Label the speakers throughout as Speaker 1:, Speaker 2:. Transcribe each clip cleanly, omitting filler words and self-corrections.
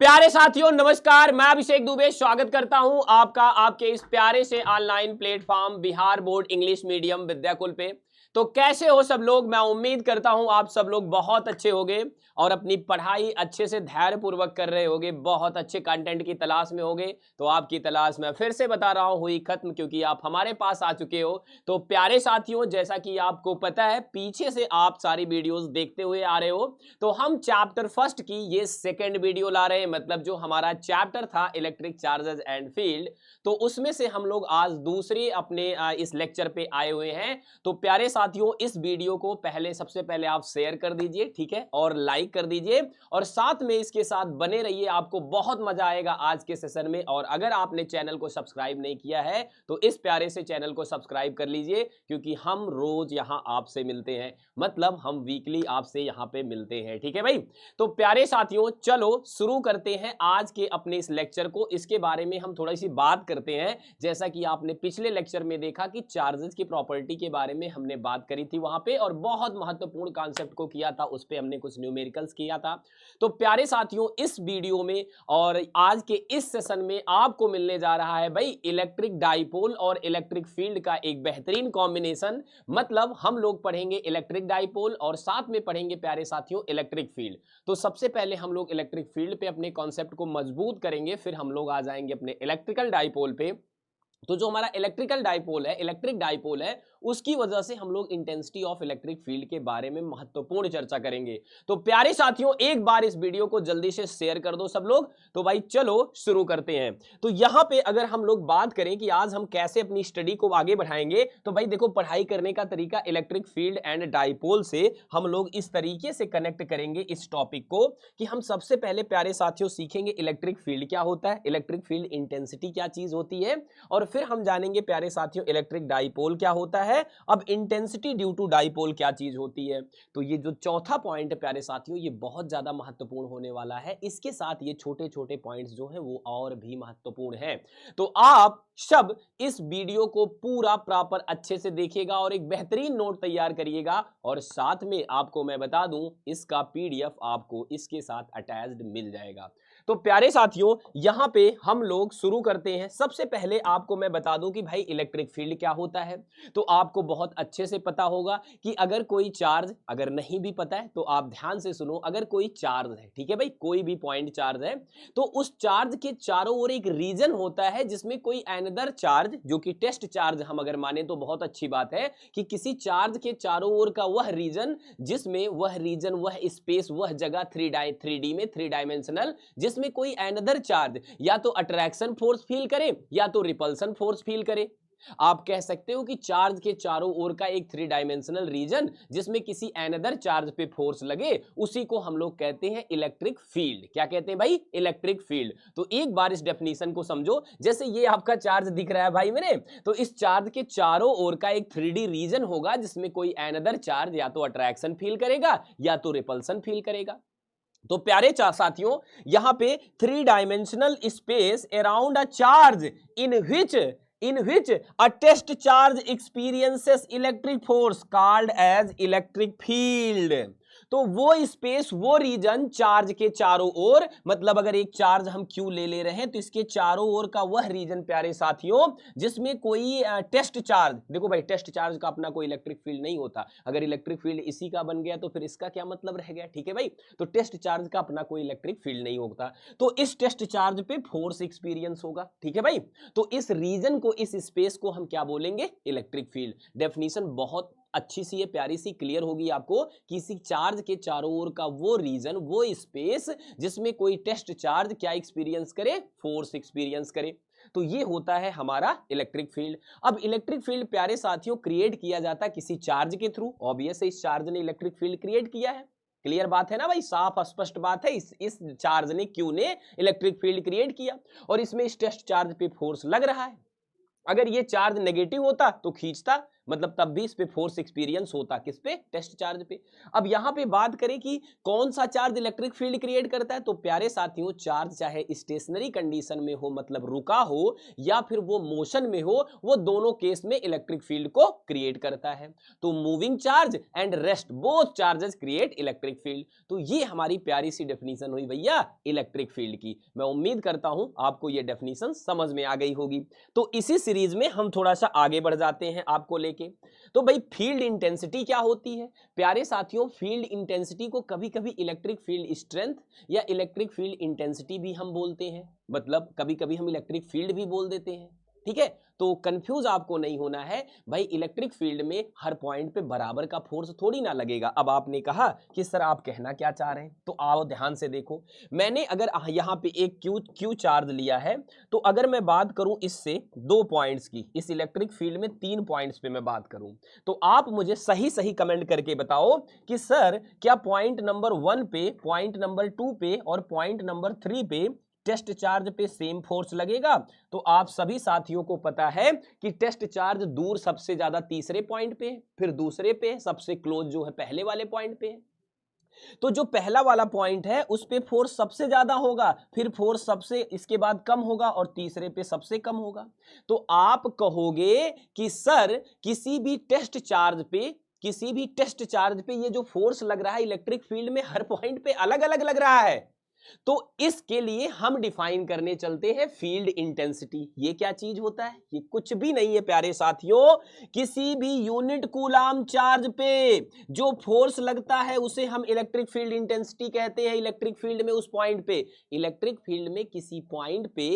Speaker 1: प्यारे साथियों नमस्कार, मैं अभिषेक दुबे स्वागत करता हूं आपका आपके इस प्यारे से online platform Bihar board English medium Vidyakul पे। तो कैसे हो सब लोग? मैं उम्मीद करता हूं आप सब लोग बहुत अच्छे होंगे और अपनी पढ़ाई अच्छे से धैर्य पूर्वक कर रहे होंगे, बहुत अच्छे कंटेंट की तलाश में होंगे। तो आपकी तलाश मैं फिर से बता रहा हूं हुई खत्म, क्योंकि आप हमारे पास आ चुके हो। तो प्यारे साथियों, जैसा कि आपको पता है, पीछे से आप सारी वीडियोस देखते हुए आ रहे हो, तो हम चैप्टर फर्स्ट की ये सेकेंड वीडियो ला रहे हैं। मतलब जो हमारा चैप्टर था इलेक्ट्रिक चार्जेस एंड फील्ड, तो उसमें से हम लोग आज दूसरे अपने इस लेक्चर पे आए हुए हैं। तो प्यारे साथियों, इस वीडियो को सबसे पहले आप शेयर कर दीजिए, ठीक है, और लाइक कर दीजिए, और साथ में इसके साथ बने रहिए। आपको बहुत मजा आएगा आज के सेशन में। और अगर आपने चैनल को सब्सक्राइब नहीं किया है तो इस प्यारे से चैनल को सब्सक्राइब कर लीजिए, क्योंकि हम रोज यहां आपसे मिलते हैं। मतलब हम वीकली आपसे यहां पे मिलते हैं, ठीक है भाई। तो प्यारे साथियों, चलो शुरू करते हैं आज के अपने इस लेक्चर को। इसके बारे में हम थोड़ी सी बात करते हैं। जैसा कि आपने पिछले लेक्चर में देखा कि चार्जेस की प्रॉपर्टी के बारे में हमने बात करी थी वहां पे, और बहुत महत्वपूर्ण कॉन्सेप्ट को किया था, उस पे हमने कुछ न्यूमेरिकल्स किया था। तो प्यारे साथियों, इस वीडियो में और आज के इस सेशन में आपको मिलने जा रहा है भाई इलेक्ट्रिक डाइपोल और इलेक्ट्रिक फील्ड का एक बेहतरीन कॉम्बिनेशन। मतलब हम लोग पढ़ेंगे इलेक्ट्रिक डाइपोल और साथ में पढ़ेंगे प्यारे साथियों इलेक्ट्रिक फील्ड। तो सबसे पहले हम लोग इलेक्ट्रिक फील्ड पे अपने कॉन्सेप्ट को मजबूत करेंगे, फिर हम लोग आ जाएंगे अपने इलेक्ट्रिकल डाइपोल पे। तो जो हमारा इलेक्ट्रिकल डाइपोल है, इलेक्ट्रिक डाइपोल है, उसकी वजह से हम लोग इंटेंसिटी ऑफ इलेक्ट्रिक फील्ड के बारे में महत्वपूर्ण चर्चा करेंगे। तो प्यारे साथियों, एक बार इस वीडियो को जल्दी से शेयर कर दो सब लोग। तो भाई चलो शुरू करते हैं। तो यहां पे अगर हम लोग बात करें कि आज हम कैसे अपनी स्टडी को आगे बढ़ाएंगे, तो भाई देखो, पढ़ाई करने का तरीका इलेक्ट्रिक फील्ड एंड डाइपोल से हम लोग इस तरीके से कनेक्ट करेंगे इस टॉपिक को कि हम सबसे पहले प्यारे साथियों सीखेंगे इलेक्ट्रिक फील्ड क्या होता है, इलेक्ट्रिक फील्ड इंटेंसिटी क्या चीज होती है, और फिर हम जानेंगे प्यारे साथियों इलेक्ट्रिक डाइपोल क्या होता है, अब इंटेंसिटी ड्यू टू डाइपोल क्या चीज होती है। तो ये जो चौथा पॉइंट है प्यारे साथियों, ये बहुत ज्यादा महत्वपूर्ण होने वाला है। इसके साथ ये छोटे छोटे पॉइंट्स जो हैं वो और भी महत्वपूर्ण हैं। तो आप सब इस वीडियो को पूरा प्रॉपर अच्छे से देखिएगा और एक बेहतरीन नोट तैयार करिएगा, और साथ में आपको मैं बता दूं, इसका पीडीएफ आपको इसके साथ अटैच्ड मिल जाएगा। तो प्यारे साथियों, यहां पे हम लोग शुरू करते हैं। सबसे पहले आपको मैं बता दूं कि भाई इलेक्ट्रिक फील्ड क्या होता है। तो आपको बहुत अच्छे से पता होगा कि अगर कोई चार्ज, अगर नहीं भी पता है तो आप ध्यान से सुनो, अगर कोई चार्ज है, ठीक है भाई, कोई भी पॉइंट चार्ज है, तो उस चार्ज के चारों ओर एक रीजन होता है जिसमें कोई अनदर चार्ज, जो कि टेस्ट चार्ज हम अगर माने तो बहुत अच्छी बात है कि किसी चार्ज के चारों ओर का वह रीजन, जिसमें वह रीजन, वह स्पेस, वह जगह 3D में 3 डायमेंशनल, जिसमें कोई अनदर चार्ज या तो अट्रैक्शन फोर्स फील करे या तो रिपल्सन फोर्स फील करे। आप कह सकते हो कि चार्ज के चारों ओर का एक 3 डायमेंशनल रीजन जिसमें किसी अनदर चार्ज पे फोर्स लगे, उसी को हम लोग कहते हैं इलेक्ट्रिक फील्ड। क्या कहते हैं भाई? Electric field. तो एक बार इस डेफिनेशन को समझो। जैसे ये आपका चार्ज दिख रहा है भाई मेरे, तो इस चार्ज के चारों ओर का एक 3D रीजन होगा जिसमें कोई अनदर चार्ज या तो अट्रैक्शन फील करेगा या तो रिपल्सन फील करेगा। तो प्यारे साथियों, यहां पे 3 dimensional space around a charge in which a test charge experiences electric force called as electric field। तो वो स्पेस, वो रीजन चार्ज के चारों ओर, मतलब अगर एक चार्ज हम क्यू ले रहे हैं तो इसके चारों ओर का वह रीजन प्यारे साथियों जिसमें कोई टेस्ट चार्ज, देखो भाई टेस्ट चार्ज का अपना कोई इलेक्ट्रिक फील्ड नहीं होता। अगर इलेक्ट्रिक फील्ड इसी का बन गया तो फिर इसका क्या मतलब रह गया, ठीक है भाई। तो टेस्ट चार्ज का अपना कोई इलेक्ट्रिक फील्ड नहीं होता, तो इस टेस्ट चार्ज पे फोर्स एक्सपीरियंस होगा, ठीक है भाई। तो इस रीजन को, इस स्पेस को हम क्या बोलेंगे? Electric field. डेफिनेशन बहुत अच्छी सी है, प्यारी सी, क्लियर होगी आपको। किसी चार्ज के चारों ओर का वो रीजन, वो स्पेस जिसमें कोई टेस्ट चार्ज क्या एक्सपीरियंस करे? फोर्स एक्सपीरियंस करे। तो ये होता है हमारा इलेक्ट्रिक फील्ड। अब इलेक्ट्रिक फील्ड प्यारे साथियों क्रिएट किया जाता है किसी चार्ज के थ्रू। ऑब्वियस है, इस चार्ज ने इलेक्ट्रिक फील्ड क्रिएट किया है। क्लियर बात है ना भाई, साफ स्पष्ट बात है। इस चार्ज ने, क्यू ने इलेक्ट्रिक फील्ड क्रिएट किया, और इसमें इस टेस्ट चार्ज पे फोर्स लग रहा है। अगर ये चार्ज नेगेटिव होता तो खींचता, मतलब तब भी इस पे फोर्स एक्सपीरियंस होता, किस पे, टेस्ट चार्ज पे। अब यहां पे बात करें कि कौन सा चार्ज इलेक्ट्रिक फील्ड क्रिएट करता है, तो प्यारे साथियों चार्ज चाहे स्टेशनरी कंडीशन में हो, मतलब रुका हो, या फिर वो मोशन में हो, वो दोनों केस में इलेक्ट्रिक फील्ड को क्रिएट करता है। तो moving charge and rest both charges create electric field. तो ये हमारी प्यारी सी डेफिनेशन हुई भैया इलेक्ट्रिक फील्ड की। मैं उम्मीद करता हूं आपको ये डेफिनेशन समझ में आ गई होगी। तो इसी सीरीज में हम थोड़ा सा आगे बढ़ जाते हैं आपको लेके। तो भाई फील्ड इंटेंसिटी क्या होती है प्यारे साथियों? फील्ड इंटेंसिटी को कभी कभी इलेक्ट्रिक फील्ड स्ट्रेंथ या इलेक्ट्रिक फील्ड इंटेंसिटी भी हम बोलते हैं, मतलब कभी कभी हम इलेक्ट्रिक फील्ड भी बोल देते हैं, ठीक है। तो कंफ्यूज आपको नहीं होना है भाई, इलेक्ट्रिक फील्ड में हर पॉइंट पे बराबर का फोर्स थोड़ी ना लगेगा। अब आपने कहा कि सर आप कहना क्या चाह रहे हैं, तो आओ ध्यान से देखो। मैंने अगर यहाँ पे एक क्यू चार्ज लिया है, तो अगर मैं बात करूं इससे 2 पॉइंट्स की, इस इलेक्ट्रिक फील्ड में 3 पॉइंट्स पे मैं बात करूं, तो आप मुझे सही सही कमेंट करके बताओ कि सर क्या पॉइंट नंबर 1 पे, पॉइंट नंबर 2 पे और पॉइंट नंबर 3 पे टेस्ट चार्ज पे सेम फोर्स लगेगा? तो आप सभी साथियों को पता है कि टेस्ट चार्ज दूर सबसे ज्यादा तीसरे पॉइंट पे, फिर दूसरे पे, सबसे क्लोज जो है पहले वाले पॉइंट पे। तो जो पहला वाला पॉइंट है उस पे फोर्स सबसे ज्यादा होगा, फिर फोर्स सबसे इसके बाद कम होगा और तीसरे पे सबसे कम होगा। तो आप कहोगे कि सर किसी भी टेस्ट चार्ज पे ये जो फोर्स लग रहा है इलेक्ट्रिक फील्ड में हर पॉइंट पे अलग अलग लग रहा है। तो इसके लिए हम डिफाइन करने चलते हैं फील्ड इंटेंसिटी। ये क्या चीज होता है? ये कुछ भी नहीं है प्यारे साथियों, किसी भी यूनिट कूलाम चार्ज पे जो फोर्स लगता है उसे हम इलेक्ट्रिक फील्ड इंटेंसिटी कहते हैं। इलेक्ट्रिक फील्ड में उस पॉइंट पे, इलेक्ट्रिक फील्ड में किसी पॉइंट पे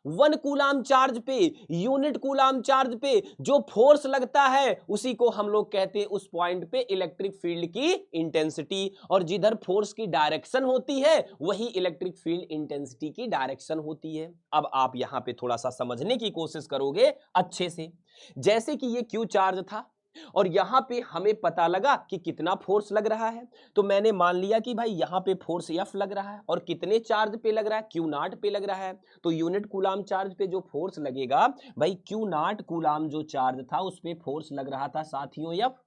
Speaker 1: 1 कूलाम चार्ज पे, यूनिट कूलाम चार्ज पे जो फोर्स लगता है उसी को हम लोग कहते हैं उस पॉइंट पे इलेक्ट्रिक फील्ड की इंटेंसिटी। और जिधर फोर्स की डायरेक्शन होती है वही इलेक्ट्रिक फील्ड इंटेंसिटी की डायरेक्शन होती है। अब आप यहां पे थोड़ा सा समझने की कोशिश करोगे अच्छे से। जैसे कि ये क्यू चार्ज था और यहां पे हमें पता लगा कि कितना फोर्स लग रहा है, तो मैंने मान लिया कि भाई यहां पे फोर्स F लग रहा है और कितने चार्ज पे लग रहा है, क्यू नॉट पे लग रहा है। तो यूनिट कूलाम चार्ज पे जो फोर्स लगेगा भाई, क्यू नॉट कूलाम जो चार्ज था उस पे फोर्स लग रहा था साथियों F।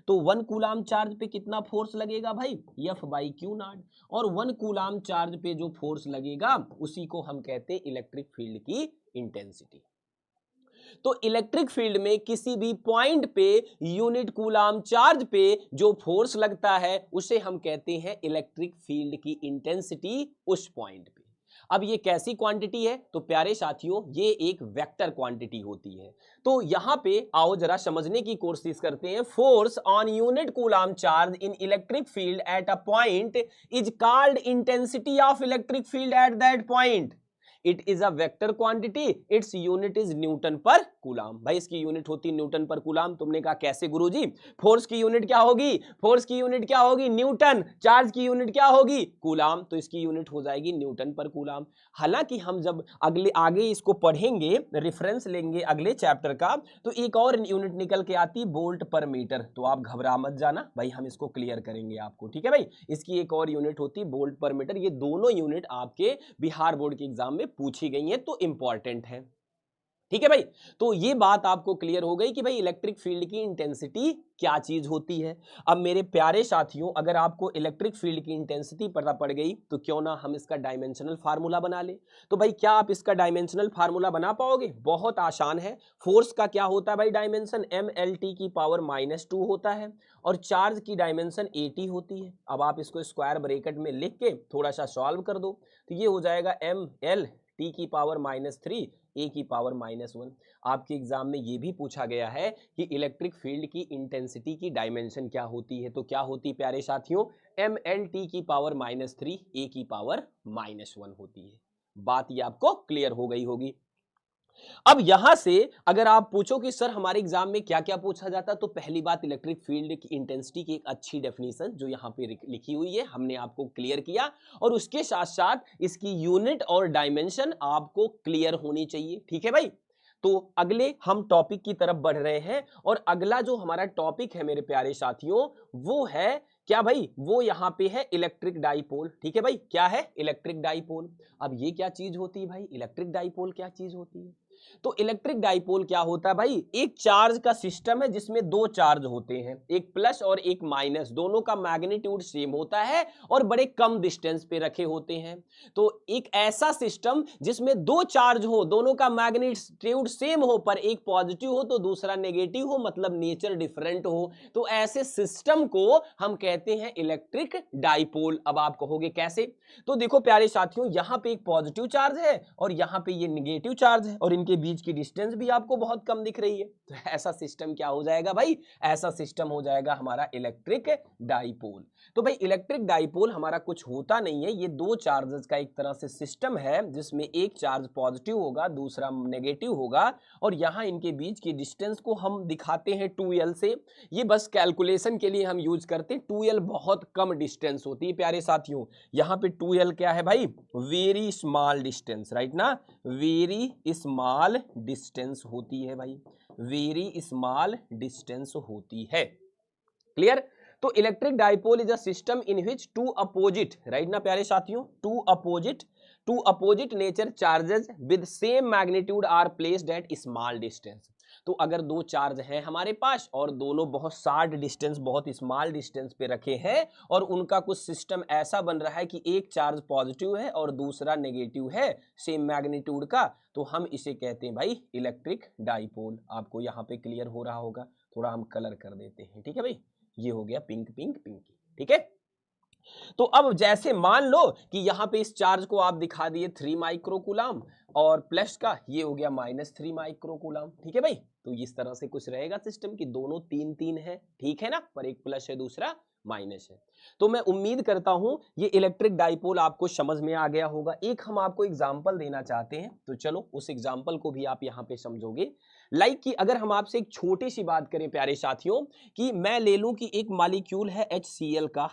Speaker 1: तो 1 कूलाम चार्ज पे कितना फोर्स लगेगा भाई, F बाई क्यू नॉट। और 1 कूलाम चार्ज पे जो फोर्स लगेगा उसी को हम कहते हैं इलेक्ट्रिक फील्ड की इंटेंसिटी। तो इलेक्ट्रिक फील्ड में किसी भी पॉइंट पे यूनिट कूलाम चार्ज पे जो फोर्स लगता है उसे हम कहते हैं इलेक्ट्रिक फील्ड की इंटेंसिटी उस पॉइंट पे। अब ये कैसी क्वांटिटी है? तो प्यारे साथियों ये एक वेक्टर क्वांटिटी होती है। तो यहां पे आओ जरा समझने की कोशिश करते हैं। Force on unit coulomb charge in electric field at a point is called intensity of electric field at that point. It is a vector quantity, its unit is Newton पर कूलाम। भाई इसकी यूनिट होती Newton पर coulomb. तुमने कहा कैसे गुरुजी? Force की unit क्या होगी? फोर्स की यूनिट क्या होगी? न्यूटन। चार्ज की यूनिट क्या होगी? कूलाम। तो इसकी यूनिट हो जाएगी न्यूटन पर कूलाम। हालांकि हम जब आगे इसको पढ़ेंगे, रेफरेंस लेंगे अगले चैप्टर का, तो एक और यूनिट निकल के आती वोल्ट पर मीटर। तो आप घबरा मत जाना भाई, हम इसको क्लियर करेंगे आपको, ठीक है भाई। इसकी एक और यूनिट होती वोल्ट पर मीटर। ये दोनों यूनिट आपके बिहार बोर्ड के एग्जाम में पूछी गई है तो इंपॉर्टेंट है, ठीक है भाई। तो ये बात आपको क्लियर हो गई कि भाई इलेक्ट्रिक फील्ड की इंटेंसिटी क्या चीज होती है। अब मेरे प्यारे साथियों अगर आपको इलेक्ट्रिक फील्ड की इंटेंसिटी पता पड़ गई तो क्यों ना हम इसका डायमेंशनल फार्मूला बना ले। तो भाई क्या आप इसका डायमेंशनल फार्मूला बना पाओगे? बहुत आसान है। फोर्स का क्या होता है भाई डायमेंशन? mLT की पावर -2 होता है और चार्ज की डायमेंशन 80 होती है। अब आप इसको स्क्वायर ब्रैकेट में लिख के थोड़ा सा सॉल्व कर दो तो ये हो जाएगा mLT की पावर -3 ए की पावर -1। आपके एग्जाम में ये भी पूछा गया है कि इलेक्ट्रिक फील्ड की इंटेंसिटी की डायमेंशन क्या होती है। तो क्या होती प्यारे साथियों? mLT की पावर -3 ए की पावर -1 होती है। बात ये आपको क्लियर हो गई होगी। अब यहां से अगर आप पूछो कि सर हमारे एग्जाम में क्या क्या पूछा जाता, तो पहली बात इलेक्ट्रिक फील्ड की इंटेंसिटी की एक अच्छी डेफिनेशन जो यहां पे लिखी हुई है हमने आपको क्लियर किया, और उसके साथ साथ इसकी यूनिट और डायमेंशन आपको क्लियर होनी चाहिए, ठीक है भाई। तो अगले हम टॉपिक की तरफ बढ़ रहे हैं और अगला जो हमारा टॉपिक है मेरे प्यारे साथियों वो है क्या भाई? वो यहां पे है इलेक्ट्रिक डाइपोल, ठीक है भाई। क्या है? Electric dipole. अब ये क्या चीज होती है भाई? इलेक्ट्रिक डाइपोल क्या चीज होती है? तो इलेक्ट्रिक डाइपोल क्या होता है भाई, एक चार्ज का सिस्टम है जिसमें दो चार्ज होते हैं, एक प्लस और एक माइनस, दोनों का मैग्नीट्यूड सेम होता है और बड़े कम डिस्टेंस पे रखे होते हैं। तो एक ऐसा सिस्टम जिसमें दो चार्ज हो, दोनों का मैग्नीट्यूड सेम हो, पर एक पॉजिटिव हो तो दूसरा नेगेटिव हो, मतलब नेचर डिफरेंट हो, तो ऐसे सिस्टम को हम कहते हैं इलेक्ट्रिक डाइपोल। अब आप कहोगे कैसे? तो देखो प्यारे साथियों, यहां पे एक पॉजिटिव चार्ज है और यहां पे ये नेगेटिव चार्ज है और इनके बीच की डिस्टेंस भी आपको बहुत कम दिख रही है। तो ऐसा सिस्टम क्या हो जाएगा भाई? ऐसा सिस्टम हो जाएगा हमारा इलेक्ट्रिक डाइपोल। तो भाई इलेक्ट्रिक डाइपोल हमारा कुछ होता नहीं है, ये दो चार्जेस का एक तरह से सिस्टम है जिसमें एक चार्ज पॉजिटिव होगा, दूसरा नेगेटिव होगा, और यहां इनके बीच की डिस्टेंस को हम दिखाते हैं 2l से। ये बस कैलकुलेशन के लिए हम यूज करते हैं, 2l बहुत कम डिस्टेंस होती है प्यारे साथियों। यहां पे 2l क्या है भाई? वेरी स्मॉल डिस्टेंस, राइट ना? वेरी स्मॉल डिस्टेंस होती है भाई, वेरी स्मॉल डिस्टेंस होती है। क्लियर? तो electric dipole is a system in which two opposite, right ना प्यारे साथियों, two opposite nature charges with same magnitude are placed at small distance. तो अगर दो चार्ज हैं हमारे पास और दोनों बहुत शॉर्ट डिस्टेंस, बहुत स्मॉल डिस्टेंस पे रखे हैं और उनका कुछ सिस्टम ऐसा बन रहा है कि एक चार्ज पॉजिटिव है और दूसरा नेगेटिव है सेम मैग्नीट्यूड का, तो हम इसे कहते हैं भाई इलेक्ट्रिक डाइपोल। आपको यहाँ पे क्लियर हो रहा होगा, थोड़ा हम कलर कर देते हैं, ठीक है भाई? ये हो गया पिंक पिंक पिंक, ठीक है? तो अब जैसे मान लो कि यहां पे इस चार्ज को आप दिखा दिए 3 माइक्रोकूलम और प्लस का ये हो गया -3 माइक्रोकूलम, ठीक है भाई? तो इस तरह से कुछ रहेगा सिस्टम कि दोनों 3-3 है, ठीक है ना? पर एक प्लस है दूसरा माइनस है। तो मैं उम्मीद करता हूं ये इलेक्ट्रिक डाइपोल आपको समझ में आ गया होगा। एक हम आपको एग्जांपल देना चाहते हैं, तो चलो उस एग्जांपल को भी आप यहां पे समझोगे। लाइक कि अगर हम आपसे एक छोटी सी बात करें प्यारे साथियों, कि मैं ले लूं कि एक मॉलिक्यूल है HCl का,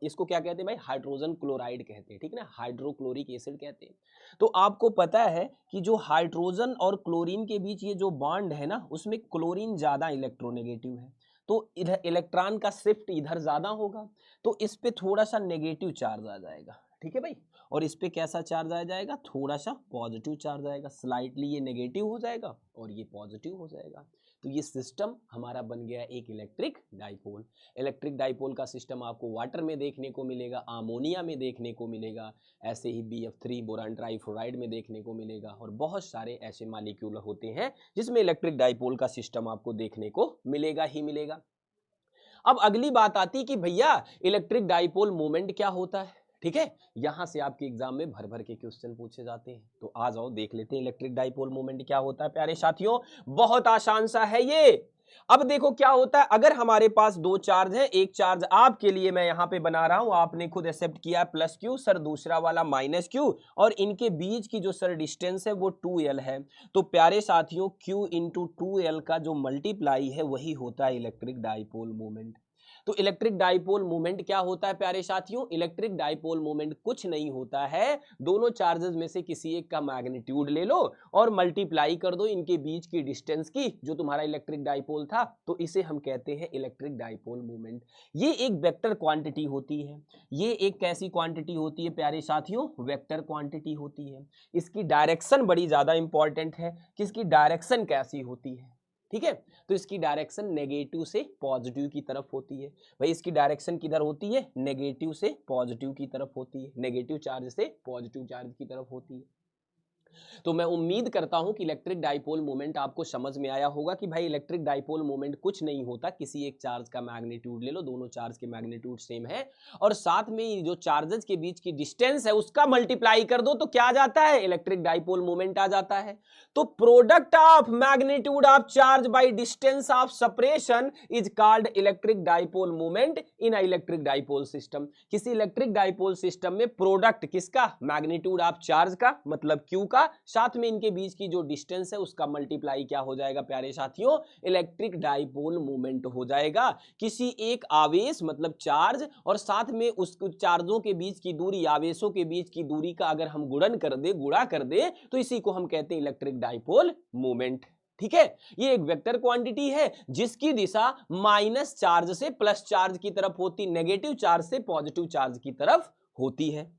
Speaker 1: इसको क्या कहते हैं भाई? हाइड्रोजन क्लोराइड कहते हैं, ठीक है ना? हाइड्रोक्लोरिक एसिड कहते हैं। तो आपको पता है कि जो हाइड्रोजन और क्लोरीन के बीच ये जो बॉन्ड है ना, उसमें क्लोरीन ज्यादा इलेक्ट्रोनेगेटिव है, तो इधर इलेक्ट्रॉन का शिफ्ट इधर ज्यादा होगा, तो इस पे थोड़ा सा नेगेटिव चार्ज आ जाएगा, ठीक है भाई? और इस पे कैसा चार्ज आ जाएगा? थोड़ा सा पॉजिटिव चार्ज आएगा, स्लाइटली ये नेगेटिव हो जाएगा और ये पॉजिटिव हो जाएगा। तो ये सिस्टम हमारा बन गया एक इलेक्ट्रिक डाइपोल। इलेक्ट्रिक डाइपोल का सिस्टम आपको वाटर में देखने को मिलेगा, अमोनिया में देखने को मिलेगा, ऐसे ही BF3 बोरान ट्राइफ्लोराइड में देखने को मिलेगा, और बहुत सारे ऐसे मॉलिक्यूल होते हैं जिसमें इलेक्ट्रिक डाइपोल का सिस्टम आपको देखने को मिलेगा ही मिलेगा। अब अगली बात आती कि भैया इलेक्ट्रिक डाइपोल मोमेंट क्या होता है, ठीक है? यहां से आपके एग्जाम में भर भर के क्वेश्चन पूछे जाते हैं, तो आ जाओ देख लेते हैं इलेक्ट्रिक डाइपोल मोमेंट क्या होता है प्यारे साथियों। बहुत आसान सा है ये। अब देखो क्या होता है, अगर हमारे पास दो चार्ज है, एक चार्ज आपके लिए मैं यहां पे बना रहा हूं, आपने खुद एक्सेप्ट किया +Q, सर दूसरा वाला -Q, और इनके बीच की जो सर डिस्टेंस है वो 2l है। तो प्यारे साथियों Q × 2l का जो मल्टीप्लाई है वही होता है इलेक्ट्रिक डाइपोल मोमेंट। तो इलेक्ट्रिक डाइपोल मोमेंट क्या होता है प्यारे साथियों? इलेक्ट्रिक डाइपोल मोमेंट कुछ नहीं होता है, दोनों चार्जेस में से किसी एक का मैग्नीट्यूड ले लो और मल्टीप्लाई कर दो इनके बीच की डिस्टेंस की, जो तुम्हारा इलेक्ट्रिक डाइपोल था, तो इसे हम कहते हैं इलेक्ट्रिक डाइपोल मोमेंट। ये एक वेक्टर क्वांटिटी होती है। ये एक कैसी क्वांटिटी होती है प्यारे साथियों? वेक्टर क्वांटिटी होती है। इसकी डायरेक्शन बड़ी ज्यादा इंपॉर्टेंट है कि इसकी डायरेक्शन कैसी होती है, ठीक है? तो इसकी डायरेक्शन नेगेटिव से पॉजिटिव की तरफ होती है। भाई इसकी डायरेक्शन किधर होती है? नेगेटिव से पॉजिटिव की तरफ होती है, नेगेटिव चार्ज से पॉजिटिव चार्ज की तरफ होती है। तो मैं उम्मीद करता हूं कि इलेक्ट्रिक डाइपोल मोमेंट आपको समझ में आया होगा कि भाई इलेक्ट्रिक डाइपोल मोमेंट कुछ नहीं होता, किसी एक चार्ज का मैग्नीट्यूड ले लो, दोनों चार्ज के मैग्नीट्यूड सेम है, और साथ में जो चार्जेस के बीच की डिस्टेंस है उसका मल्टीप्लाई कर दो तो क्या आ जाता है? इलेक्ट्रिक डाइपोल मोमेंट आ जाता है। तो product of magnitude of charge by distance of separation is called electric dipole moment in a electric dipole system. किसी इलेक्ट्रिक डाइपोल सिस्टम में प्रोडक्ट किसका? मैग्नीट्यूड ऑफ चार्ज का, मतलब Q का, साथ में इनके बीच की जो डिस्टेंस है उसका मल्टीप्लाई क्या हो जाएगा प्यारे साथियों? इलेक्ट्रिक डाइपोल मोमेंट हो जाएगा। किसी एक आवेश मतलब चार्ज और साथ में उस चार्जों के बीच की दूरी, आवेशों के बीच की दूरी का अगर हम गुणा कर दे तो इसी को हम कहते हैं इलेक्ट्रिक डाइपोल मोमेंट, ठीक है? ये एक वेक्टर क्वांटिटी है जिसकी दिशा माइनस चार्ज से प्लस चार्ज की तरफ होती, नेगेटिव चार्ज से पॉजिटिव चार्ज की तरफ होती है।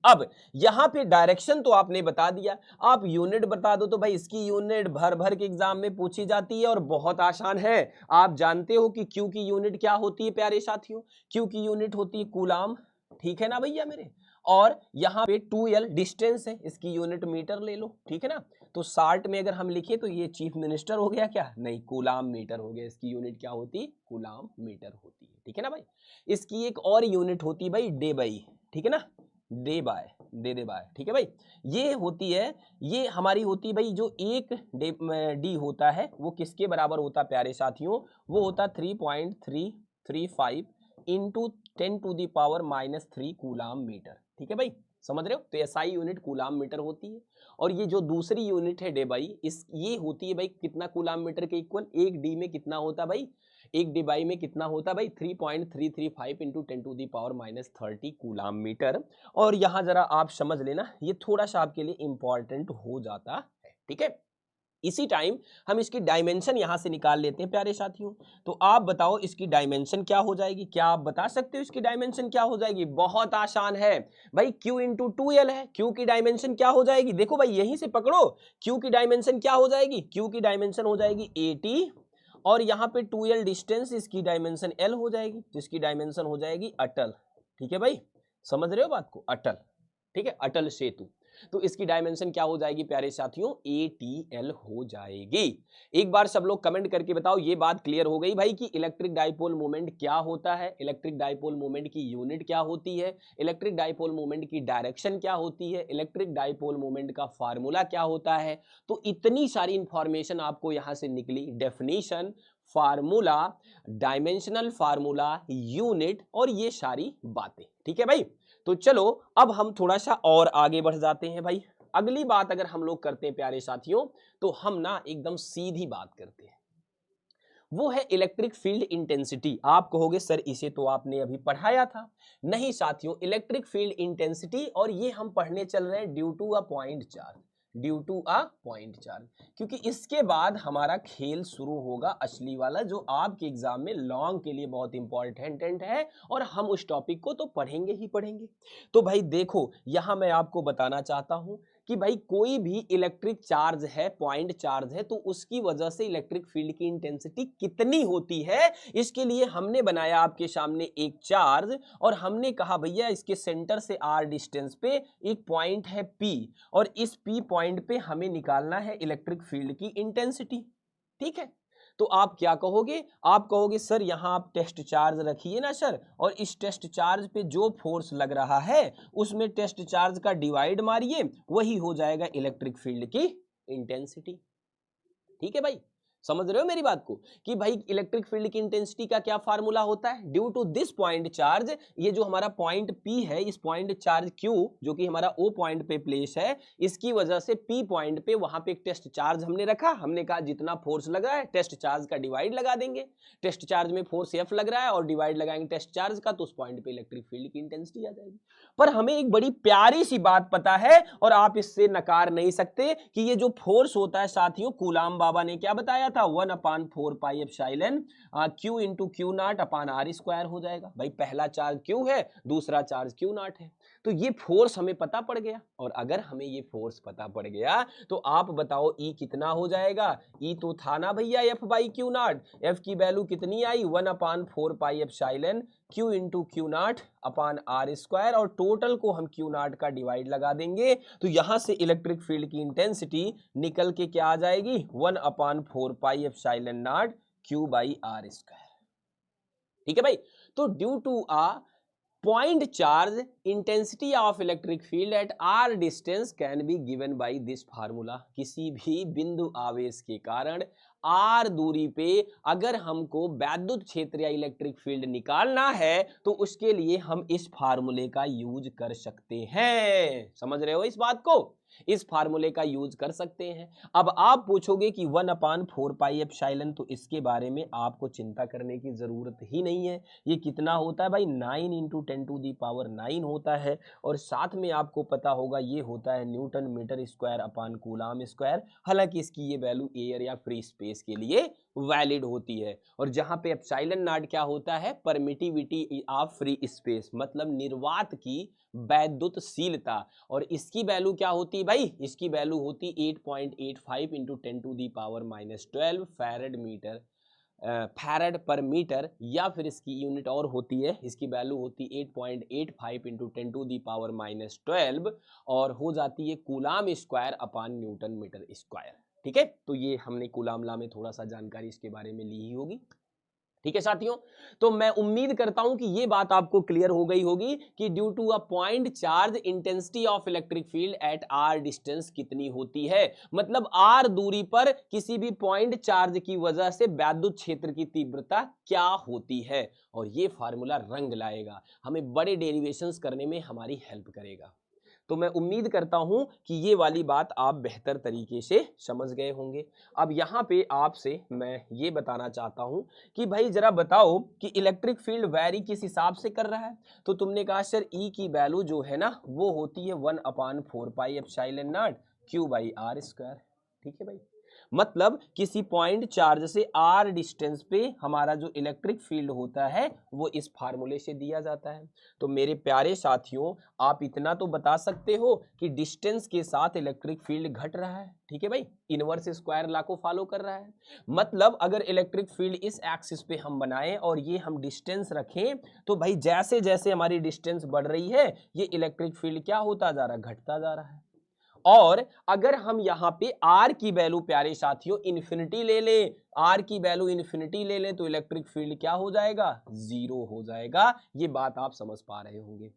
Speaker 1: अब यहां पे डायरेक्शन तो आपने बता दिया, आप यूनिट बता दो तो भाई इसकी यूनिट भर भर के एग्जाम में पूछी जाती है और बहुत आसान है। आप जानते हो कि क्यू की यूनिट क्या होती है प्यारे साथियों, क्यू की यूनिट होती है कूलाम, ठीक है ना भैया मेरे। और यहाँ पे 2L डिस्टेंस है, इसकी यूनिट मीटर ले लो, ठीक है ना। तो शार्ट में अगर हम लिखे तो ये चीफ मिनिस्टर हो गया क्या, नहीं कूलाम मीटर हो गया, इसकी यूनिट क्या होती, कूलाम मीटर होती है, ठीक है ना भाई। इसकी एक और यूनिट होती है भाई डे बाई, ठीक है ना, डे बाय, दे बाय, ठीक है भाई। ये होती है, ये हमारी होती है भाई, जो एक डी होता है वो किसके बराबर होता है प्यारे साथियों, वो होता 3.335 इंटू 10⁻³ कूलाम मीटर, ठीक है भाई, समझ रहे हो। तो एसआई यूनिट कूलाम मीटर होती है। और ये जो दूसरी यूनिट है डे बाई, इस ये होती है भाई कितना कूलाम मीटर के इक्वल, एक डी में कितना होता भाई, एक डी बाई में कितना होता भाई 3.335 इंटू 10⁻³ कूलाम मीटर। और यहां जरा आप समझ लेना, ये थोड़ा सा आपके लिए इंपॉर्टेंट हो जाता है, ठीक है। इसी टाइम हम इसकी डायमेंशन यहां से निकाल लेते हैं प्यारे साथियों। तो आप बताओ इसकी डायमेंशन क्या हो जाएगी, क्या आप बता सकते हो इसकी डायमेंशन क्या हो जाएगी, बहुत आसान है भाई, Q इंटू 2L है, Q की डायमेंशन क्या हो जाएगी, देखो भाई यहीं से पकड़ो, Q की डायमेंशन क्या हो जाएगी, Q की डायमेंशन हो जाएगी 80, और यहाँ पे 2L डिस्टेंस, इसकी डायमेंशन L हो जाएगी, जिसकी डायमेंशन हो जाएगी अटल, ठीक है भाई, समझ रहे हो बात को, अटल, ठीक है, अटल सेतु। तो इसकी डायमेंशन क्या हो जाएगी प्यारे साथियों, ATL हो जाएगी। एक बार सब लोग कमेंट करके बताओ, ये बात क्लियर हो गई भाई कि इलेक्ट्रिक डाइपोल मोमेंट क्या होता है, इलेक्ट्रिक डाइपोल मोमेंट की यूनिट क्या होती है, इलेक्ट्रिक डाइपोल मोमेंट की डायरेक्शन क्या होती है, इलेक्ट्रिक डाइपोल मोमेंट का फार्मूला क्या होता है। तो इतनी सारी इंफॉर्मेशन आपको यहां से निकली, definition, formula, dimensional formula, unit, और ये सारी बातें, ठीक है भाई। तो चलो अब हम थोड़ा सा और आगे बढ़ जाते हैं भाई। अगली बात अगर हम लोग करते हैं प्यारे साथियों, तो हम ना एकदम सीधी बात करते हैं, वो है इलेक्ट्रिक फील्ड इंटेंसिटी। आप कहोगे सर इसे तो आपने अभी पढ़ाया था। नहीं साथियों, इलेक्ट्रिक फील्ड इंटेंसिटी, और ये हम पढ़ने चल रहे हैं due to a point charge, due to a point charge, क्योंकि इसके बाद हमारा खेल शुरू होगा असली वाला, जो आपके एग्जाम में लॉन्ग के लिए बहुत इंपॉर्टेंट है, और हम उस टॉपिक को तो पढ़ेंगे ही पढ़ेंगे। तो भाई देखो, यहां मैं आपको बताना चाहता हूं कि भाई कोई भी इलेक्ट्रिक चार्ज है, पॉइंट चार्ज है, तो उसकी वजह से इलेक्ट्रिक फील्ड की इंटेंसिटी कितनी होती है, इसके लिए हमने बनाया आपके सामने एक चार्ज, और हमने कहा भैया इसके सेंटर से r डिस्टेंस पे एक पॉइंट है P, और इस P पॉइंट पे हमें निकालना है इलेक्ट्रिक फील्ड की इंटेंसिटी, ठीक है। तो आप क्या कहोगे, आप कहोगे सर यहां आप टेस्ट चार्ज रखिए ना सर, और इस टेस्ट चार्ज पे जो फोर्स लग रहा है उसमें टेस्ट चार्ज का डिवाइड मारिए, वही हो जाएगा इलेक्ट्रिक फील्ड की इंटेंसिटी, ठीक है भाई। समझ रहे हो मेरी बात को, कि भाई इलेक्ट्रिक फील्ड की इंटेंसिटी का क्या फार्मूला होता है, due to this point charge, ये जो हमारा पॉइंट P है, इस पॉइंट चार्ज Q जो कि हमारा O पॉइंट पे प्लेस है, इसकी वजह से P पॉइंट पे वहां पे एक टेस्ट चार्ज हमने रखा, हमने कहा जितना फोर्स लगा है टेस्ट चार्ज का डिवाइड लगा देंगे, टेस्ट चार्ज में फोर्स F लग रहा है और डिवाइड लगाएंगे टेस्ट चार्ज का, तो उस पॉइंट पे इलेक्ट्रिक फील्ड की इंटेंसिटी आ जाएगी। पर हमें एक बड़ी प्यारी सी बात पता है, और आप इससे नकार नहीं सकते, कि ये जो फोर्स होता है साथियों, कूलाम बाबा ने क्या बताया था, 1/4πε Q इंटू Q0/r² हो जाएगा। भाई पहला चार्ज Q है, दूसरा चार्ज Q0 है, तो ये फोर्स हमें पता पड़ गया। और अगर हमें ये फोर्स पता पड़ गया तो आप बताओ E कितना हो जाएगा, E तो था ना भैया F/Q0, F की वैल्यू कितनी आई, 1/4πε Q इंटू Q0/r², और टोटल को हम Q0 का डिवाइड लगा देंगे, तो यहां से इलेक्ट्रिक फील्ड की इंटेंसिटी निकल के क्या आ जाएगी, 1/4πε0 Q/r², ठीक है भाई। तो due to a point charge intensity of electric field at r distance can be given by this formula। किसी भी बिंदु आवेश के कारण r दूरी पे अगर हमको वैद्युत क्षेत्र या इलेक्ट्रिक फील्ड निकालना है, तो उसके लिए हम इस फार्मूले का यूज कर सकते हैं। समझ रहे हो इस बात को, इस फार्मूले का यूज कर सकते हैं। अब आप पूछोगे कि 1/4πε, तो इसके बारे में आपको चिंता करने की जरूरत ही नहीं है। ये कितना होता है भाई, 9 × 10⁹ होता है, और साथ में आपको पता होगा ये होता है newton metre square upon coulomb square. हालांकि इसकी ये वैल्यू एयर या फ्री स्पेस स्पेस के लिए वैलिड होती है। और जहां पे एप्सिलॉन नॉट क्या होता है, परमिटिविटी ऑफ फ्री स्पेस, मतलब निर्वात की वैद्युतशीलता। और इसकी वैल्यू क्या होती है भाई, इसकी वैल्यू होती 8.85 इंटू 10⁻⁻12 फैरड पर मीटर, या फिर इसकी यूनिट और होती है, इसकी वैल्यू होती है 8.85 इंटू 10⁻12 और हो जाती है coulomb square upon newton metre square. ठीक है, तो ये हमने कूलाम लॉ में थोड़ा सा जानकारी इसके बारे में ली ही होगी। ठीक है साथियों, तो मैं उम्मीद करता हूं कि ये बात आपको क्लियर हो गई होगी कि due to a point charge intensity of electric field at R distance कितनी होती है, मतलब आर दूरी पर किसी भी पॉइंट चार्ज की वजह से वैद्युत क्षेत्र की तीव्रता क्या होती है। और ये फार्मूला रंग लाएगा, हमें बड़े डेरिवेशंस करने में हमारी हेल्प करेगा। तो मैं उम्मीद करता हूं कि ये वाली बात आप बेहतर तरीके से समझ गए होंगे। अब यहाँ पे आपसे मैं ये बताना चाहता हूं कि भाई जरा बताओ कि इलेक्ट्रिक फील्ड वैरी किस हिसाब से कर रहा है। तो तुमने कहा सर ई की वैल्यू जो है ना वो होती है 1/4πε0 Q/r²। ठीक है भाई, मतलब किसी पॉइंट चार्ज से आर डिस्टेंस पे हमारा जो इलेक्ट्रिक फील्ड होता है वो इस फार्मूले से दिया जाता है। तो मेरे प्यारे साथियों, आप इतना तो बता सकते हो कि डिस्टेंस के साथ इलेक्ट्रिक फील्ड घट रहा है। ठीक है भाई, इनवर्स स्क्वायर लॉ को फॉलो कर रहा है। मतलब अगर इलेक्ट्रिक फील्ड इस एक्सिस पे हम बनाएं और ये हम डिस्टेंस रखें, तो भाई जैसे जैसे हमारी डिस्टेंस बढ़ रही है ये इलेक्ट्रिक फील्ड क्या होता जा रहा है, घटता जा रहा है। और अगर हम यहाँ पे R की वैल्यू प्यारे साथियों इन्फिनिटी ले लें, R की वैल्यू इन्फिनिटी ले लें, तो इलेक्ट्रिक फील्ड क्या हो जाएगा, जीरो हो जाएगा। ये बात आप समझ पा रहे होंगे।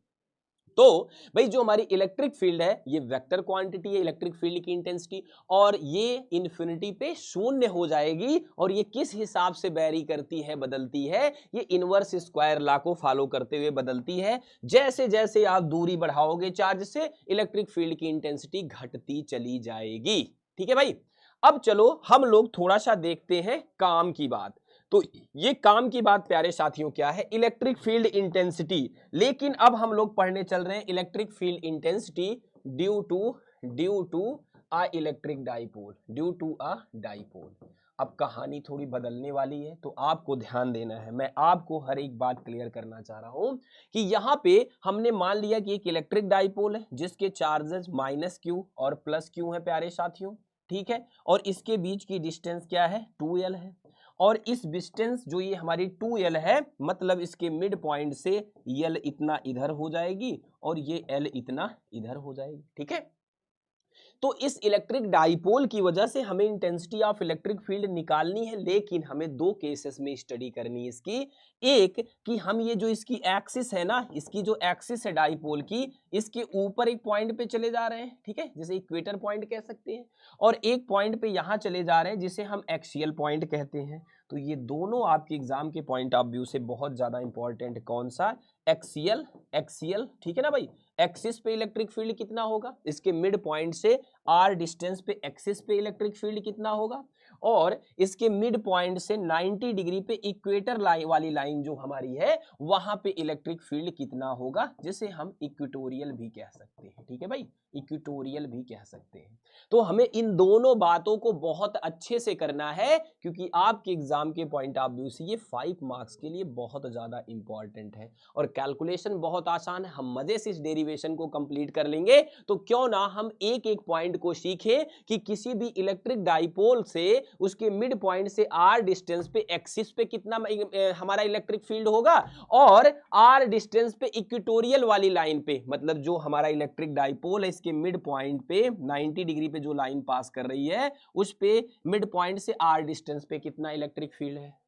Speaker 1: तो भाई जो हमारी इलेक्ट्रिक फील्ड है ये वेक्टर क्वांटिटी है, इलेक्ट्रिक फील्ड की इंटेंसिटी, और ये इन्फिनिटी पे शून्य हो जाएगी। और ये किस हिसाब से वेरी करती है, बदलती है, ये इनवर्स स्क्वायर लॉ को फॉलो करते हुए बदलती है। जैसे जैसे आप दूरी बढ़ाओगे चार्ज से, इलेक्ट्रिक फील्ड की इंटेंसिटी घटती चली जाएगी। ठीक है भाई, अब चलो हम लोग थोड़ा सा देखते हैं काम की बात। तो ये काम की बात प्यारे साथियों क्या है, इलेक्ट्रिक फील्ड इंटेंसिटी। लेकिन अब हम लोग पढ़ने चल रहे हैं electric field intensity due to a electric dipole, due to a dipole. अब कहानी थोड़ी बदलने वाली है, तो आपको ध्यान देना है। मैं आपको हर एक बात क्लियर करना चाह रहा हूं कि यहाँ पे हमने मान लिया कि एक इलेक्ट्रिक डाइपोल है जिसके चार्जेस -q और +q है प्यारे साथियों। ठीक है, और इसके बीच की डिस्टेंस क्या है, 2l है। और इस डिस्टेंस जो ये हमारी 2l है, मतलब इसके मिड पॉइंट से l इतना इधर हो जाएगी और ये l इतना इधर हो जाएगी। ठीक है, तो इस इलेक्ट्रिक डाइपोल की वजह से हमें इंटेंसिटी ऑफ इलेक्ट्रिक फील्ड निकालनी है। लेकिन हमें दो केसेस में स्टडी करनी है इसकी। एक कि हम ये जो इसकी एक्सिस है ना, इसकी जो एक्सिस है डाइपोल की, इसके ऊपर एक पॉइंट पे चले जा रहे हैं। ठीक है, जैसे इक्वेटर पॉइंट कह सकते हैं, और एक पॉइंट पे यहां चले जा रहे हैं जिसे हम एक्सियल पॉइंट कहते हैं। तो ये दोनों आपके एग्जाम के पॉइंट ऑफ व्यू से बहुत ज्यादा इंपॉर्टेंट। कौन सा, एक्सियल। ठीक है ना भाई, एक्सिस पे इलेक्ट्रिक फील्ड कितना होगा, इसके मिड पॉइंट से आर डिस्टेंस पे एक्सिस पे इलेक्ट्रिक फील्ड कितना होगा, और इसके मिड पॉइंट से 90 डिग्री पे इक्वेटर वाली लाइन जो हमारी है वहां पे इलेक्ट्रिक फील्ड कितना होगा, जिसे हम इक्वेटोरियल भी कह सकते हैं। ठीक है भाई, इक्वेटोरियल भी कह सकते हैं। तो हमें इन दोनों बातों को बहुत अच्छे से करना है, क्योंकि आपके एग्जाम के पॉइंट ऑफ व्यू से ये 5 मार्क्स के लिए बहुत ज्यादा इंपॉर्टेंट है। और कैलकुलेशन बहुत आसान है, हम मजे से इस डेरिवेशन को कंप्लीट कर लेंगे। तो क्यों ना हम एक एक पॉइंट को सीखें कि किसी भी इलेक्ट्रिक डाइपोल से उसके मिड पॉइंट से आर डिस्टेंस पे एक्सिस पे कितना हमारा इलेक्ट्रिक फील्ड होगा, और आर डिस्टेंस पे इक्वेटोरियल वाली लाइन पे, मतलब जो हमारा इलेक्ट्रिक डाइपोल है इसके मिड पॉइंट पे 90 डिग्री पे जो लाइन पास कर रही है उस पे मिड पॉइंट से आर डिस्टेंस पे कितना इलेक्ट्रिक फील्ड है।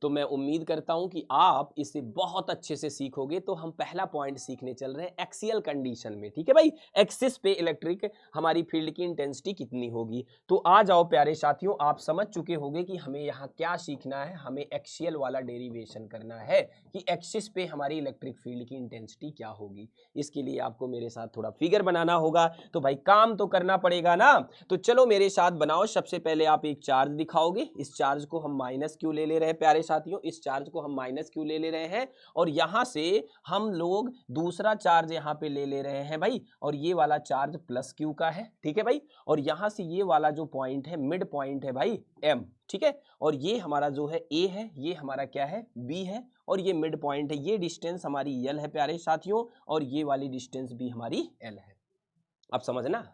Speaker 1: तो मैं उम्मीद करता हूं कि आप इसे बहुत अच्छे से सीखोगे। तो हम पहला पॉइंट सीखने चल रहे हैं एक्सियल कंडीशन में। ठीक है भाई, एक्सिस पे इलेक्ट्रिक हमारी फील्ड की इंटेंसिटी कितनी होगी। तो आ जाओ प्यारे साथियों, आप समझ चुके होंगे कि हमें यहाँ क्या सीखना है, हमें एक्सियल वाला डेरिवेशन करना है कि एक्सिस पे हमारी इलेक्ट्रिक फील्ड की इंटेंसिटी क्या होगी। इसके लिए आपको मेरे साथ थोड़ा फिगर बनाना होगा। तो भाई काम तो करना पड़ेगा ना, तो चलो मेरे साथ बनाओ। सबसे पहले आप एक चार्ज दिखाओगे, इस चार्ज को हम -q ले रहे हैं प्यारे साथियों इस चार्ज को हम माइनस क्यू ले रहे हैं और यहां से हम लोग दूसरा चार्ज यहां पे ले रहे हैं भाई, और ये वाला चार्ज प्लस क्यू का है, ठीक है भाई। और यहां से ये वाला जो पॉइंट है मिड पॉइंट है भाई एम, ठीक है। और ये हमारा जो है ए है, ये हमारा क्या है बी है, और ये मिड पॉइंट है, ये डिस्टेंस हमारी यल है प्यारे साथियों, और ये वाली डिस्टेंस भी हमारी एल है। अब समझना,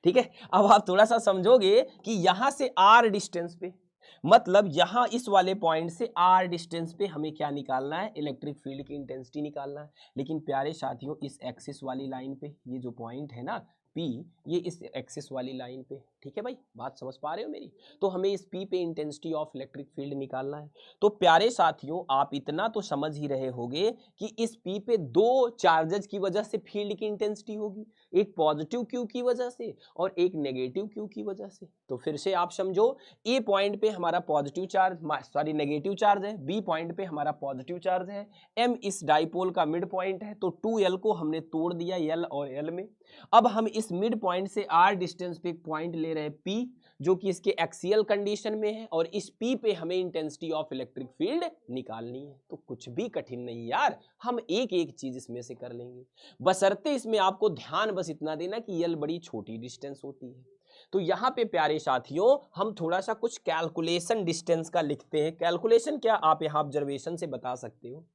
Speaker 1: ठीक है। अब आप थोड़ा सा समझोगे कि यहां से आर डिस्टेंस पे, मतलब यहां इस वाले पॉइंट से आर डिस्टेंस पे हमें क्या निकालना है, इलेक्ट्रिक फील्ड की इंटेंसिटी निकालना है। लेकिन प्यारे साथियों इस एक्सिस वाली लाइन पे ये जो पॉइंट है ना P, ये इस एक्सिस वाली लाइन पे, ठीक है भाई, बात समझ पा रहे हो मेरी। तो हमें इस P पे इंटेंसिटी ऑफ इलेक्ट्रिक फील्ड निकालना है। तो प्यारे साथियों आप इतना तो समझ ही रहे होंगे कि इस P पे दो चार्जेस की वजह से फील्ड की इंटेंसिटी होगी, एक पॉजिटिव क्यू की वजह से और एक नेगेटिव क्यू की वजह से। तो फिर से आप समझो, ए पॉइंट पे हमारा positive charge, sorry negative charge है, बी पॉइंट पे हमारा पॉजिटिव चार्ज है, एम इस डाइपोल का मिड पॉइंट है, तो 2l को हमने तोड़ दिया यल और एल में। अब हम इस मिड पॉइंट से आर डिस्टेंस पे एक पॉइंट ले रहे हैं पी, जो कि इसके एक्सियल कंडीशन में है, और इस पी पे हमें इंटेंसिटी ऑफ इलेक्ट्रिक फील्ड निकालनी है। तो कुछ भी कठिन नहीं यार, हम एक एक चीज इसमें से कर लेंगे, बशर्ते इसमें आपको ध्यान बस इतना देना कि यल बड़ी छोटी डिस्टेंस होती है। तो यहां पे प्यारे साथियों हम थोड़ा सा कुछ कैलकुलेशन डिस्टेंस का लिखते हैं। कैलकुलेशन क्या, आप यहां ऑब्जर्वेशन से बता सकते हो।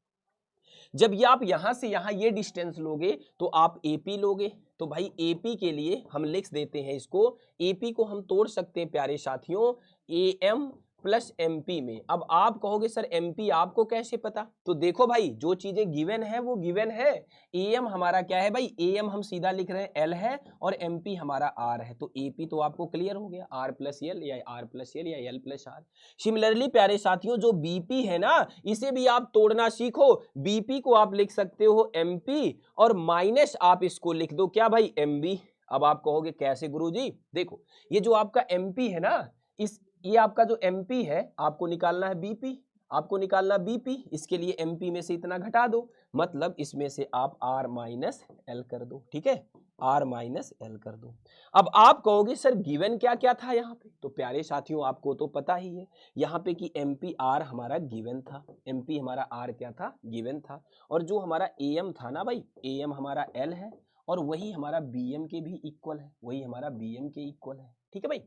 Speaker 1: जब ये आप यहां से यहां ये डिस्टेंस लोगे तो आप एपी लोगे, तो भाई एपी के लिए हम लिख देते हैं इसको, एपी को हम तोड़ सकते हैं प्यारे साथियों ए एम प्लस एमपी में। अब आप कहोगे सर एमपी आपको कैसे पता, तो देखो भाई जो चीजें गिवन है वो गिवन है। एम हमारा क्या है भाई, एम हम सीधा लिख रहे हैं एल है, और एमपी हमारा आर है, तो एपी तो आपको क्लियर हो गया, आर प्लस एल या आर प्लस एल या एल प्लस आर। सिमिलरली प्यारे साथियों जो बीपी है ना, इसे भी आप तोड़ना सीखो। बीपी को आप लिख सकते हो एमपी, और माइनस आप इसको लिख दो क्या भाई एमबी। अब आप कहोगे कैसे गुरुजी, देखो ये जो आपका एमपी है ना, इस ये आपका जो एमपी है आपको निकालना है बीपी, आपको निकालना बीपी, इसके लिए एमपी में से इतना घटा दो, मतलब इसमें से आप आर माइनस एल कर दो, ठीक है, आर माइनस एल कर दो। अब आप कहोगे सर गिवन क्या क्या था यहाँ पे, तो प्यारे साथियों आपको तो पता ही है यहाँ पे कि एमपी आर हमारा गिवन था, एमपी हमारा आर क्या था, गिवन था, और जो हमारा एम था ना भाई, एम हमारा एल है, और वही हमारा बीएम के भी इक्वल है, वही हमारा बीएम के इक्वल है, ठीक है भाई।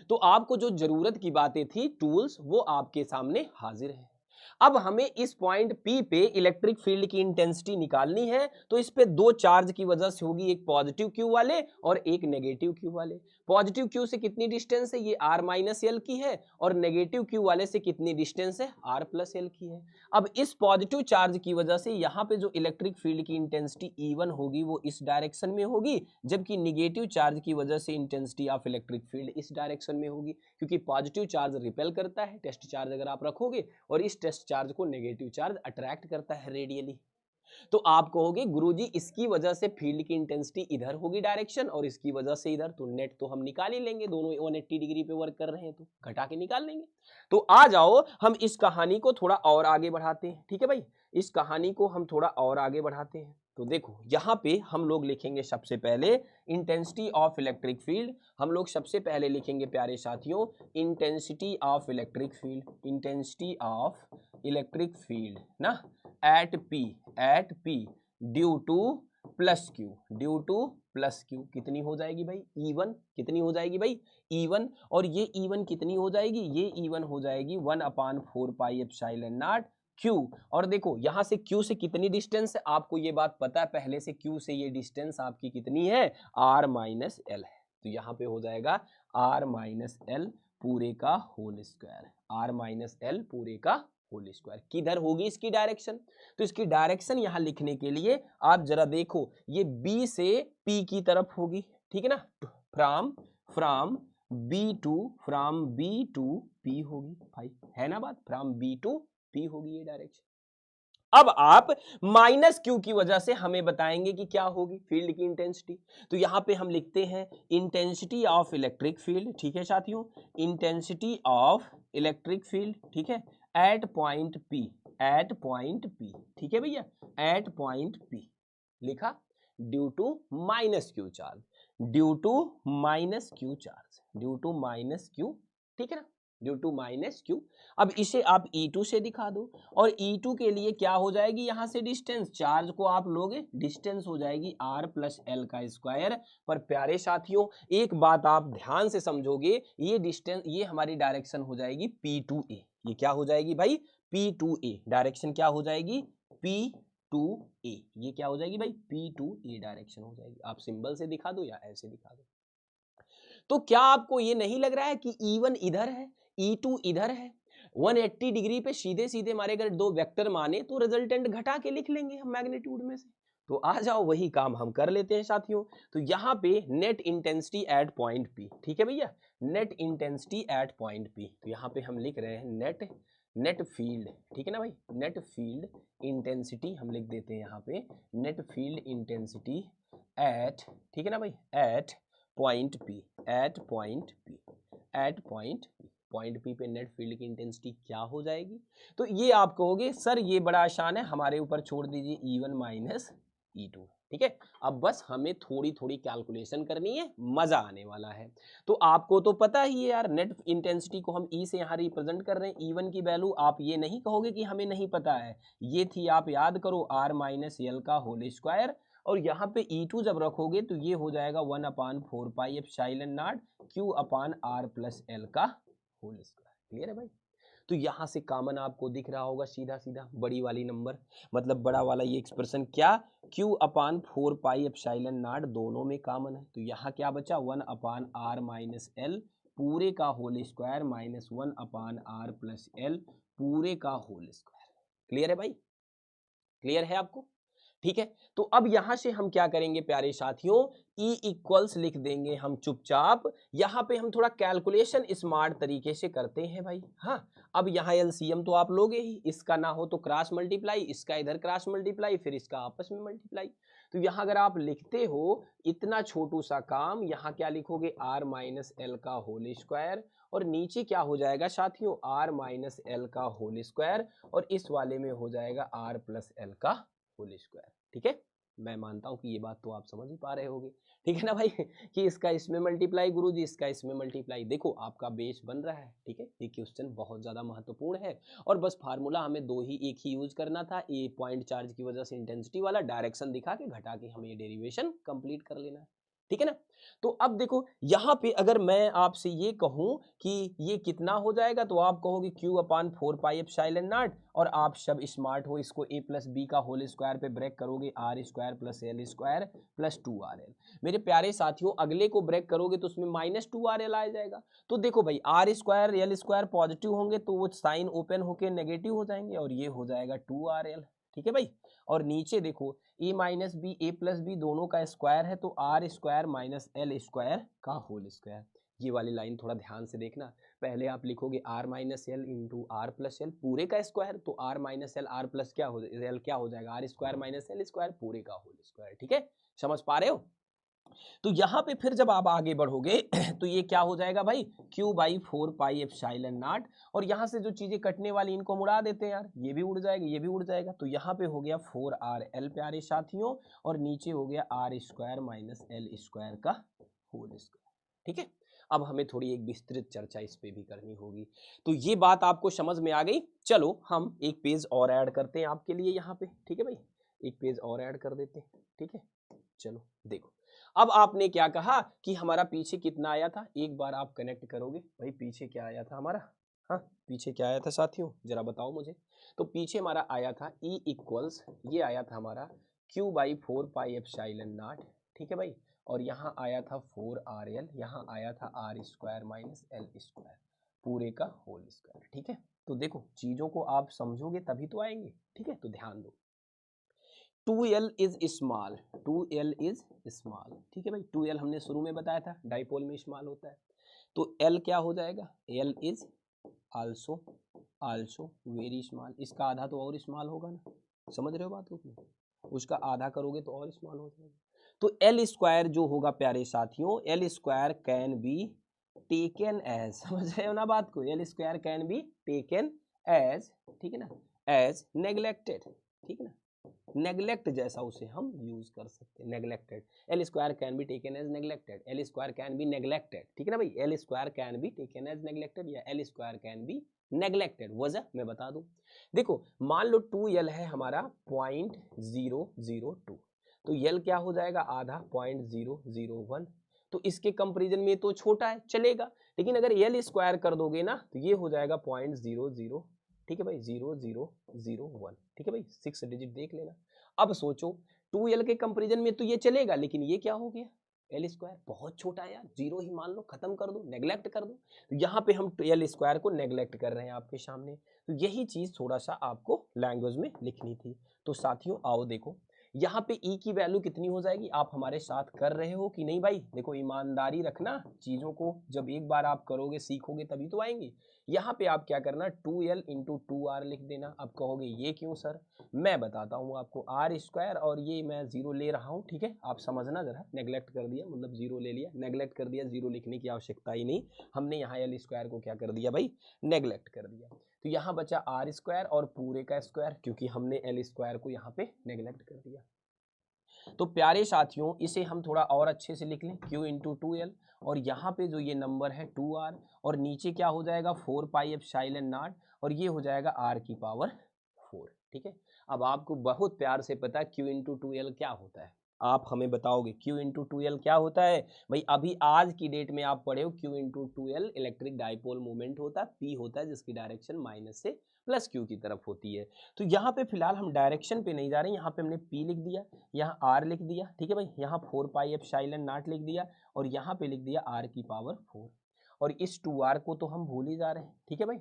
Speaker 1: तो आपको जो जरूरत की बातें थी टूल्स, वो आपके सामने हाजिर है। अब हमें इस पॉइंट P पे इलेक्ट्रिक फील्ड की इंटेंसिटी निकालनी है, तो इस पे दो चार्ज की वजह से होगी, एक पॉजिटिव क्यू वाले और एक नेगेटिव क्यू वाले। पॉजिटिव क्यू से कितनी डिस्टेंस है, ये r माइनस एल की है, और नेगेटिव क्यू वाले से कितनी डिस्टेंस है, r प्लस एल की है। अब इस पॉजिटिव चार्ज की वजह से यहाँ पे जो इलेक्ट्रिक फील्ड की इंटेंसिटी E1 होगी वो इस डायरेक्शन में होगी, जबकि निगेटिव चार्ज की वजह से इंटेंसिटी ऑफ इलेक्ट्रिक फील्ड इस डायरेक्शन में होगी, क्योंकि पॉजिटिव चार्ज रिपेल करता है, टेस्ट चार्ज अगर आप रखोगे, और इस टेस्ट चार्ज को नेगेटिव चार्ज अट्रैक्ट करता है रेडियली। तो आप कहोगे गुरुजी इसकी वजह से फील्ड की इंटेंसिटी इधर होगी डायरेक्शन, और इसकी वजह से इधर, तो नेट तो हम निकाल ही लेंगे, दोनों 180 डिग्री पे वर्क कर रहे हैं तो घटा के निकाल लेंगे। तो आ जाओ हम इस कहानी को थोड़ा और आगे बढ़ाते हैं, ठीक है भाई, इस कहानी को हम थोड़ा और आगे बढ़ाते हैं। तो देखो यहाँ पे हम लोग लिखेंगे सबसे पहले इंटेंसिटी ऑफ इलेक्ट्रिक फील्ड, हम लोग सबसे पहले लिखेंगे प्यारे साथियों intensity of electric field, intensity of electric field ना at P due to plus Q, due to plus Q कितनी हो जाएगी भाई E1, कितनी हो जाएगी भाई E1, और ये E1 कितनी हो जाएगी, ये E1 हो जाएगी 1/4 पाई एप्सिलॉन नॉट Q। और देखो यहां से Q से कितनी डिस्टेंस है, आपको ये बात पता है पहले से, Q से ये डिस्टेंस आपकी कितनी है, R माइनस एल है, तो यहाँ पे हो जाएगा R माइनस एल पूरे का whole square, R minus L पूरे का होल स्क्वायर। किधर होगी इसकी डायरेक्शन, तो इसकी डायरेक्शन यहां लिखने के लिए आप जरा देखो, ये B से P की तरफ होगी, ठीक है ना, फ्रॉम B टू P होगी भाई, है ना बात, फ्रॉम B टू P होगी ये डायरेक्शन। अब आप माइनस क्यू की वजह से हमें बताएंगे कि क्या होगी फील्ड की इंटेंसिटी, तो यहां पे हम लिखते हैं इंटेंसिटी ऑफ इलेक्ट्रिक फील्ड, ठीक है साथियों, इंटेंसिटी ऑफ इलेक्ट्रिक फील्ड, ठीक है, at point P, at point P, ठीक है भैया, एट पॉइंट P लिखा, due to minus Q charge, due to minus Q charge, due to minus Q, ठीक है ना। Due to minus Q. अब इसे आप E2 से दिखा दो, और E2 के लिए क्या हो जाएगी, यहां से डिस्टेंस, चार्ज को आप लोगे, डिस्टेंस हो जाएगी R प्लस एल का स्क्वायर। पर प्यारे साथियों एक बात आप ध्यान से समझोगे, ये डिस्टेंस, ये हमारी डायरेक्शन हो जाएगी P2A। ये क्या हो जाएगी भाई, P2A डायरेक्शन क्या हो जाएगी, P2A। ये क्या हो जाएगी भाई, P2A डायरेक्शन हो जाएगी। आप सिंबल से दिखा दो या ऐसे दिखा दो। तो क्या आपको ये नहीं लग रहा है कि E1 इधर है, E2 इधर है, 180 डिग्री पे सीधे सीधे हमारे अगर दो वेक्टर माने तो रिजल्टेंट घटा के लिख लेंगे हम मैग्नीट्यूड में से। तो आ जाओ वही काम हम कर लेते हैं साथियों। तो यहाँ पे net intensity at point P, ठीक है भैया, net intensity at point P। तो यहाँ पे हम लिख रहे हैं नेट फील्ड, ठीक है ना भाई, नेट फील्ड इंटेंसिटी हम लिख देते हैं यहाँ पे, नेट फील्ड इंटेंसिटी एट, ठीक है ना भाई, at point P, at point P, at point P पे नेट फील्ड की इंटेंसिटी क्या हो जाएगी। तो ये आप कहोगे सर ये बड़ा आसान है, हमारे ऊपर छोड़ दीजिए E1 माइनस E2, ठीक है। अब बस हमें थोड़ी थोड़ी कैलकुलेशन करनी है, मजा आने वाला है। तो आपको तो पता ही है यार, नेट इंटेंसिटी को हम E से यहाँ रिप्रेजेंट कर रहे हैं, E1 की वैल्यू, आप ये नहीं कहोगे कि हमें नहीं पता है, ये थी, आप याद करो, R माइनस एल का होल स्क्वायर, और यहाँ पे E2 जब रखोगे तो ये हो जाएगा 1/4 pi epsilon not Q upon R plus L का होल स्क्वायर। क्लियर है भाई। तो यहाँ से कॉमन आपको दिख रहा होगा सीधा सीधा, बड़ी वाली नंबर, मतलब बड़ा वाला ये एक्सप्रेशन क्या, Q/4 पाई एप्सिलॉन नॉट दोनों में कॉमन है। तो यहाँ क्या बचा, 1/R माइनस एल पूरे का whole square minus 1/R plus L पूरे का होल स्क्वायर। क्लियर है भाई, क्लियर है आपको, ठीक है। तो अब यहां से हम क्या करेंगे प्यारे साथियों, E इक्वल्स लिख देंगे हम चुपचाप। यहां पे हम थोड़ा कैलकुलेशन स्मार्ट तरीके से करते हैं भाई। हाँ, अब यहाँ LCM तो आप लोगे ही, इसका ना हो तो क्रॉस मल्टीप्लाई, इसका इधर क्रॉस मल्टीप्लाई, फिर इसका आपस में मल्टीप्लाई। तो यहाँ अगर आप लिखते हो इतना छोटू सा काम, यहाँ क्या लिखोगे, R माइनस एल का होल स्क्वायर, और नीचे क्या हो जाएगा साथियों, R माइनस एल का होल स्क्वायर, और इस वाले में हो जाएगा R प्लस एल का होल स्क्वायर। ठीक है, मैं मानता हूं कि ये बात तो आप समझ ही पा रहे होगे, ठीक है ना भाई, कि इसका इसमें मल्टीप्लाई गुरुजी, इसका इसमें मल्टीप्लाई। देखो आपका बेस बन रहा है, ठीक है, ये क्वेश्चन बहुत ज्यादा महत्वपूर्ण है, और बस फार्मूला हमें एक ही यूज करना था, ये पॉइंट चार्ज की वजह से इंटेंसिटी वाला, डायरेक्शन दिखा के घटा के हमें ये डेरिवेशन कंप्लीट कर लेना है, ठीक है ना। तो अब देखो यहाँ पे अगर मैं आपसे ये कहूं कि ये कितना हो जाएगा, तो आप कहोगे Q/4 पाई एप्सिलॉन नॉट, और आप सब स्मार्ट हो, इसको a प्लस बी का होल स्क्वायर पे ब्रेक करोगे, R square plus L square plus 2RL। मेरे प्यारे साथियों अगले को ब्रेक करोगे तो उसमें माइनस 2RL आ जाएगा। तो देखो भाई, R square L square positive होंगे तो वो साइन ओपन होके नेगेटिव हो जाएंगे, और ये हो जाएगा 2RL, ठीक है भाई। और नीचे देखो a minus B A plus B दोनों का स्क्वायर है, तो R square minus L square का होल स्क्वायर। ये वाली लाइन थोड़ा ध्यान से देखना, पहले आप लिखोगे R minus L into R plus L पूरे का स्क्वायर, तो R minus L R plus क्या हो एल क्या हो जाएगा, R square minus L square पूरे का होल स्क्वायर। ठीक है, समझ पा रहे हो। तो यहाँ पे फिर जब आप आगे बढ़ोगे तो ये क्या हो जाएगा भाई, Q/4 पाई एप्सिलॉन नॉट, और यहाँ से जो चीजें कटने वाली इनको मुड़ा देते हैं यार, ये भी उड़ जाएगा, ये भी उड़ जाएगा। तो यहाँ पे हो गया 4RL प्यारे साथियों, और नीचे हो गया R square minus L square का होल स्क्वायर। ठीक है, अब हमें थोड़ी एक विस्तृत चर्चा इस पे भी करनी होगी। तो ये बात आपको समझ में आ गई। चलो हम एक पेज और ऐड करते हैं आपके लिए यहाँ पे, ठीक है भाई, एक पेज और ऐड कर देते हैं, ठीक है। चलो देखो, अब आपने क्या कहा कि हमारा पीछे कितना आया था, एक बार आप कनेक्ट करोगे भाई, पीछे क्या आया था हमारा, हाँ पीछे क्या आया था साथियों, जरा बताओ मुझे। तो पीछे हमारा आया था E इक्वल्स, ये आया था हमारा Q/4 पाई एप्सिलॉन नॉट, ठीक है भाई, और यहाँ आया था 4RL, यहाँ आया था R square minus L square पूरे का होल स्क्वायर। ठीक है, तो देखो चीजों को आप समझोगे तभी तो आएंगे, ठीक है। तो ध्यान दो, 2L is small, 2L is small, ठीक है भाई, 2L हमने शुरू में बताया था डाइपोल में स्मॉल होता है, तो L क्या हो जाएगा, L is also very small, इसका आधा तो और स्मॉल होगा ना, समझ रहे हो बात को, उसका आधा करोगे तो और स्मॉल हो जाएगा। तो L स्क्वायर जो होगा प्यारे साथियों, L square can be taken as, समझ रहे हो ना बात को, L square can be taken as, ठीक है ना, एज नेग्लेक्टेड, ठीक है ना, नेग्लेक्ट जैसा उसे हम यूज कर सकते हैं, neglected. L square can be taken as neglected, L square can be neglected, ठीक है ना भाई, L square can be taken as neglected या L square can be neglected. वजह मैं बता दूं, देखो मान लो 2l है हमारा 0.002, तो यल क्या हो जाएगा आधा 0.001, तो इसके कंपेरिजन में तो छोटा है चलेगा, लेकिन अगर यल स्क्वायर कर दोगे ना तो ये हो जाएगा 0.00, ठीक है भाई 0001, ठीक है भाई 6 डिजिट देख लेना। अब सोचो 2l के कंपेरिजन में तो ये चलेगा, लेकिन ये क्या हो गया एल स्क्वायर बहुत छोटा है यार, जीरो ही मान लो, खत्म कर दो, नेग्लेक्ट कर दो, तो यहाँ पे हम एल स्क्वायर को नेग्लेक्ट कर रहे हैं आपके सामने। तो यही चीज थोड़ा सा आपको लैंग्वेज में लिखनी थी। तो साथियों आओ देखो यहाँ पे ई की वैल्यू कितनी हो जाएगी, आप हमारे साथ कर रहे हो कि नहीं भाई, देखो ईमानदारी रखना, चीजों को जब एक बार आप करोगे सीखोगे तभी तो आएंगी। यहाँ पे आप क्या करना 2l इंटू 2r लिख देना। अब कहोगे ये क्यों सर, मैं बताता हूँ आपको, आर स्क्वायर और ये मैं जीरो ले रहा हूँ, ठीक है आप समझना जरा, नेग्लेक्ट कर दिया मतलब जीरो ले लिया, नेग्लेक्ट कर दिया, जीरो लिखने की आवश्यकता ही नहीं, हमने यहाँ एल स्क्वायर को क्या कर दिया भाई नेग्लेक्ट कर दिया। तो यहाँ बचा आर स्क्वायर और पूरे का स्क्वायर, क्योंकि हमने एल स्क्वायर को यहाँ पे नेग्लेक्ट कर दिया। तो प्यारे साथियों इसे हम थोड़ा और अच्छे से लिख लें, q इंटू 2l, और यहाँ पे जो ये नंबर है 2r, और नीचे क्या हो जाएगा 4 पाई एप्सिलॉन नॉट, और ये हो जाएगा r की पावर 4, ठीक है। अब आपको बहुत प्यार से पता है q इंटू 2l क्या होता है, आप हमें बताओगे q इंटू 2l क्या होता है भाई। अभी आज की डेट में आप पढ़े हो q into 2l electric dipole moment होता है, p होता है जिसकी डायरेक्शन माइनस से प्लस q की तरफ होती है। तो यहाँ पे फिलहाल हम डायरेक्शन पे नहीं जा रहे हैं, यहाँ पे हमने p लिख दिया, यहाँ r लिख दिया, ठीक है भाई, यहाँ 4 पाई एप्सिलॉन नॉट लिख दिया, और यहाँ पे लिख दिया r की पावर 4, और इस 2r को तो हम भूल ही जा रहे हैं, ठीक है भाई,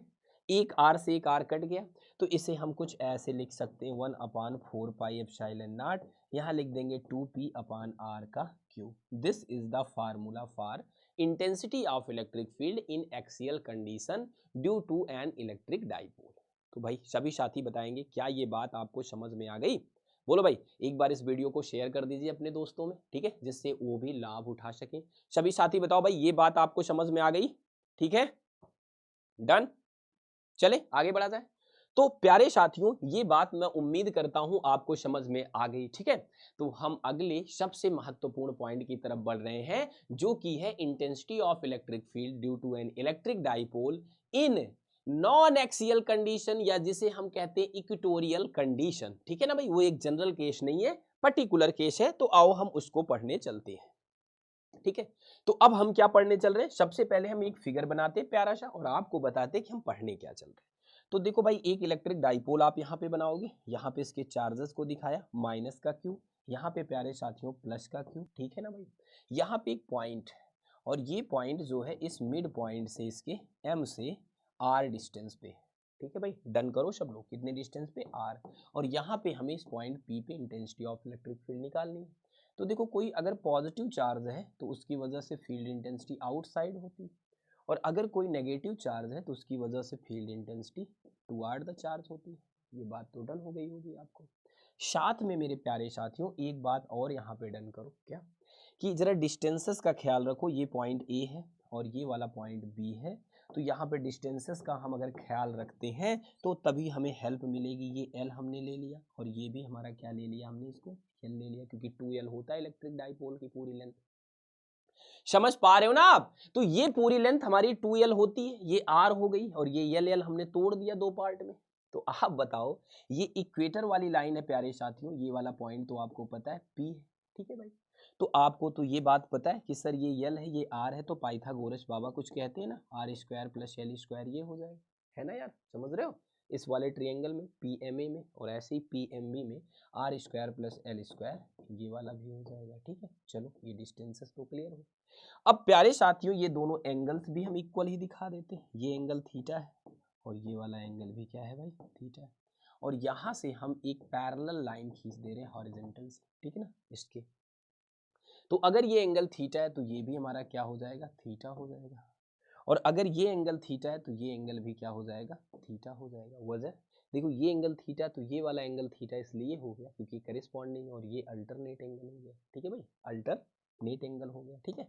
Speaker 1: एक r से एक r कट गया, तो इसे हम कुछ ऐसे लिख सकते हैं 1/4 पाई एप्सिलॉन नॉट, यहाँ लिख देंगे 2p अपॉन r का cube. This is the formula for intensity of electric field in axial condition due to an electric dipole. तो भाई सभी साथी बताएंगे क्या ये बात आपको समझ में आ गई, बोलो भाई। एक बार इस वीडियो को शेयर कर दीजिए अपने दोस्तों में, ठीक है, जिससे वो भी लाभ उठा सकें। सभी साथी बताओ भाई ये बात आपको समझ में आ गई, ठीक है, डन, चले आगे बढ़ा जाए। तो प्यारे साथियों ये बात मैं उम्मीद करता हूं आपको समझ में आ गई, ठीक है। तो हम अगले सबसे महत्वपूर्ण पॉइंट की तरफ बढ़ रहे हैं, जो कि है intensity of electric field due to an electric dipole in non axial condition, या जिसे हम कहते हैं इक्वेटोरियल कंडीशन, ठीक है ना भाई, वो एक जनरल केस नहीं है, पर्टिकुलर केस है। तो आओ हम उसको पढ़ने चलते हैं, ठीक है। तो अब हम क्या पढ़ने चल रहे हैं, सबसे पहले हम एक फिगर बनाते हैं प्यारा सा, और आपको बताते हैं कि हम पढ़ने क्या चल रहे हैं। तो देखो भाई एक इलेक्ट्रिक डाइपोल आप यहाँ पे बनाओगे, यहाँ पे इसके चार्जेस को दिखाया, माइनस का क्यू, यहाँ पे प्यारे साथियों प्लस का क्यू, ठीक है ना भाई। यहाँ पे एक पॉइंट, और ये पॉइंट जो है इस मिड पॉइंट से इसके m से r डिस्टेंस पे, ठीक है भाई, डन करो सब लोग, कितने डिस्टेंस पे r, और यहाँ पे हमें इस पॉइंट p पे इंटेंसिटी ऑफ इलेक्ट्रिक फील्ड निकालनी है। तो देखो कोई अगर पॉजिटिव चार्ज है तो उसकी वजह से फील्ड इंटेंसिटी आउटसाइड होती है, और अगर कोई नेगेटिव चार्ज है तो उसकी वजह से field intensity toward the charge होती है। ये बात तो डन हो गई होगी आपको। साथ में मेरे प्यारे साथियों एक बात और यहाँ पे डन करो, क्या कि जरा डिस्टेंसेस का ख्याल रखो, ये पॉइंट ए है और ये वाला पॉइंट बी है, तो यहाँ पे डिस्टेंसेस का हम अगर ख्याल रखते हैं तो तभी हमें हेल्प मिलेगी। ये एल हमने ले लिया, और ये भी हमारा क्या ले लिया हमने, इसको एल ले लिया, क्योंकि 2l होता है इलेक्ट्रिक डाइपोल की पूरी लेंथ, समझ पा रहे हो ना आप। तो ये पूरी लेंथ हमारी 2l होती है, ये r हो गई, और ये l हमने तोड़ दिया दो पार्ट में। तो आप बताओ ये इक्वेटर वाली लाइन है प्यारे साथियों, ये वाला पॉइंट तो आपको पता है p है, ठीक है भाई। तो आपको तो ये बात पता है कि सर ये l है ये r है, तो पाइथागोरस बाबा कुछ कहते हैं ना, r square plus l square ये हो जाएगा, है ना यार, समझ रहे हो, इस वाले ट्रायंगल में PMA में, और ऐसे ही PMB में r square plus l square ये वाला भी हो जाएगा, ठीक है। चलो ये डिस्टेंसेस तो क्लियर हो। अब प्यारे साथियों ये दोनों एंगल्स भी हम इक्वल ही दिखा देते हैं, ये एंगल थीटा है और ये वाला एंगल भी क्या है भाई थीटा है, और यहाँ से हम एक पैरेलल लाइन खींच दे रहे हैं हॉरिजॉन्टल से, ठीक है ना इसके। तो अगर ये एंगल थीटा है तो ये भी हमारा क्या हो जाएगा थीटा हो जाएगा, और अगर ये एंगल थीटा है तो ये एंगल भी क्या हो जाएगा थीटा हो जाएगा। वजह देखो ये एंगल थीटा तो ये वाला एंगल थीटा इसलिए हो गया क्योंकि करिस्पॉन्डिंग, और ये अल्टरनेट एंगल हो गया, ठीक है भाई, अल्टरनेट एंगल हो गया, ठीक है,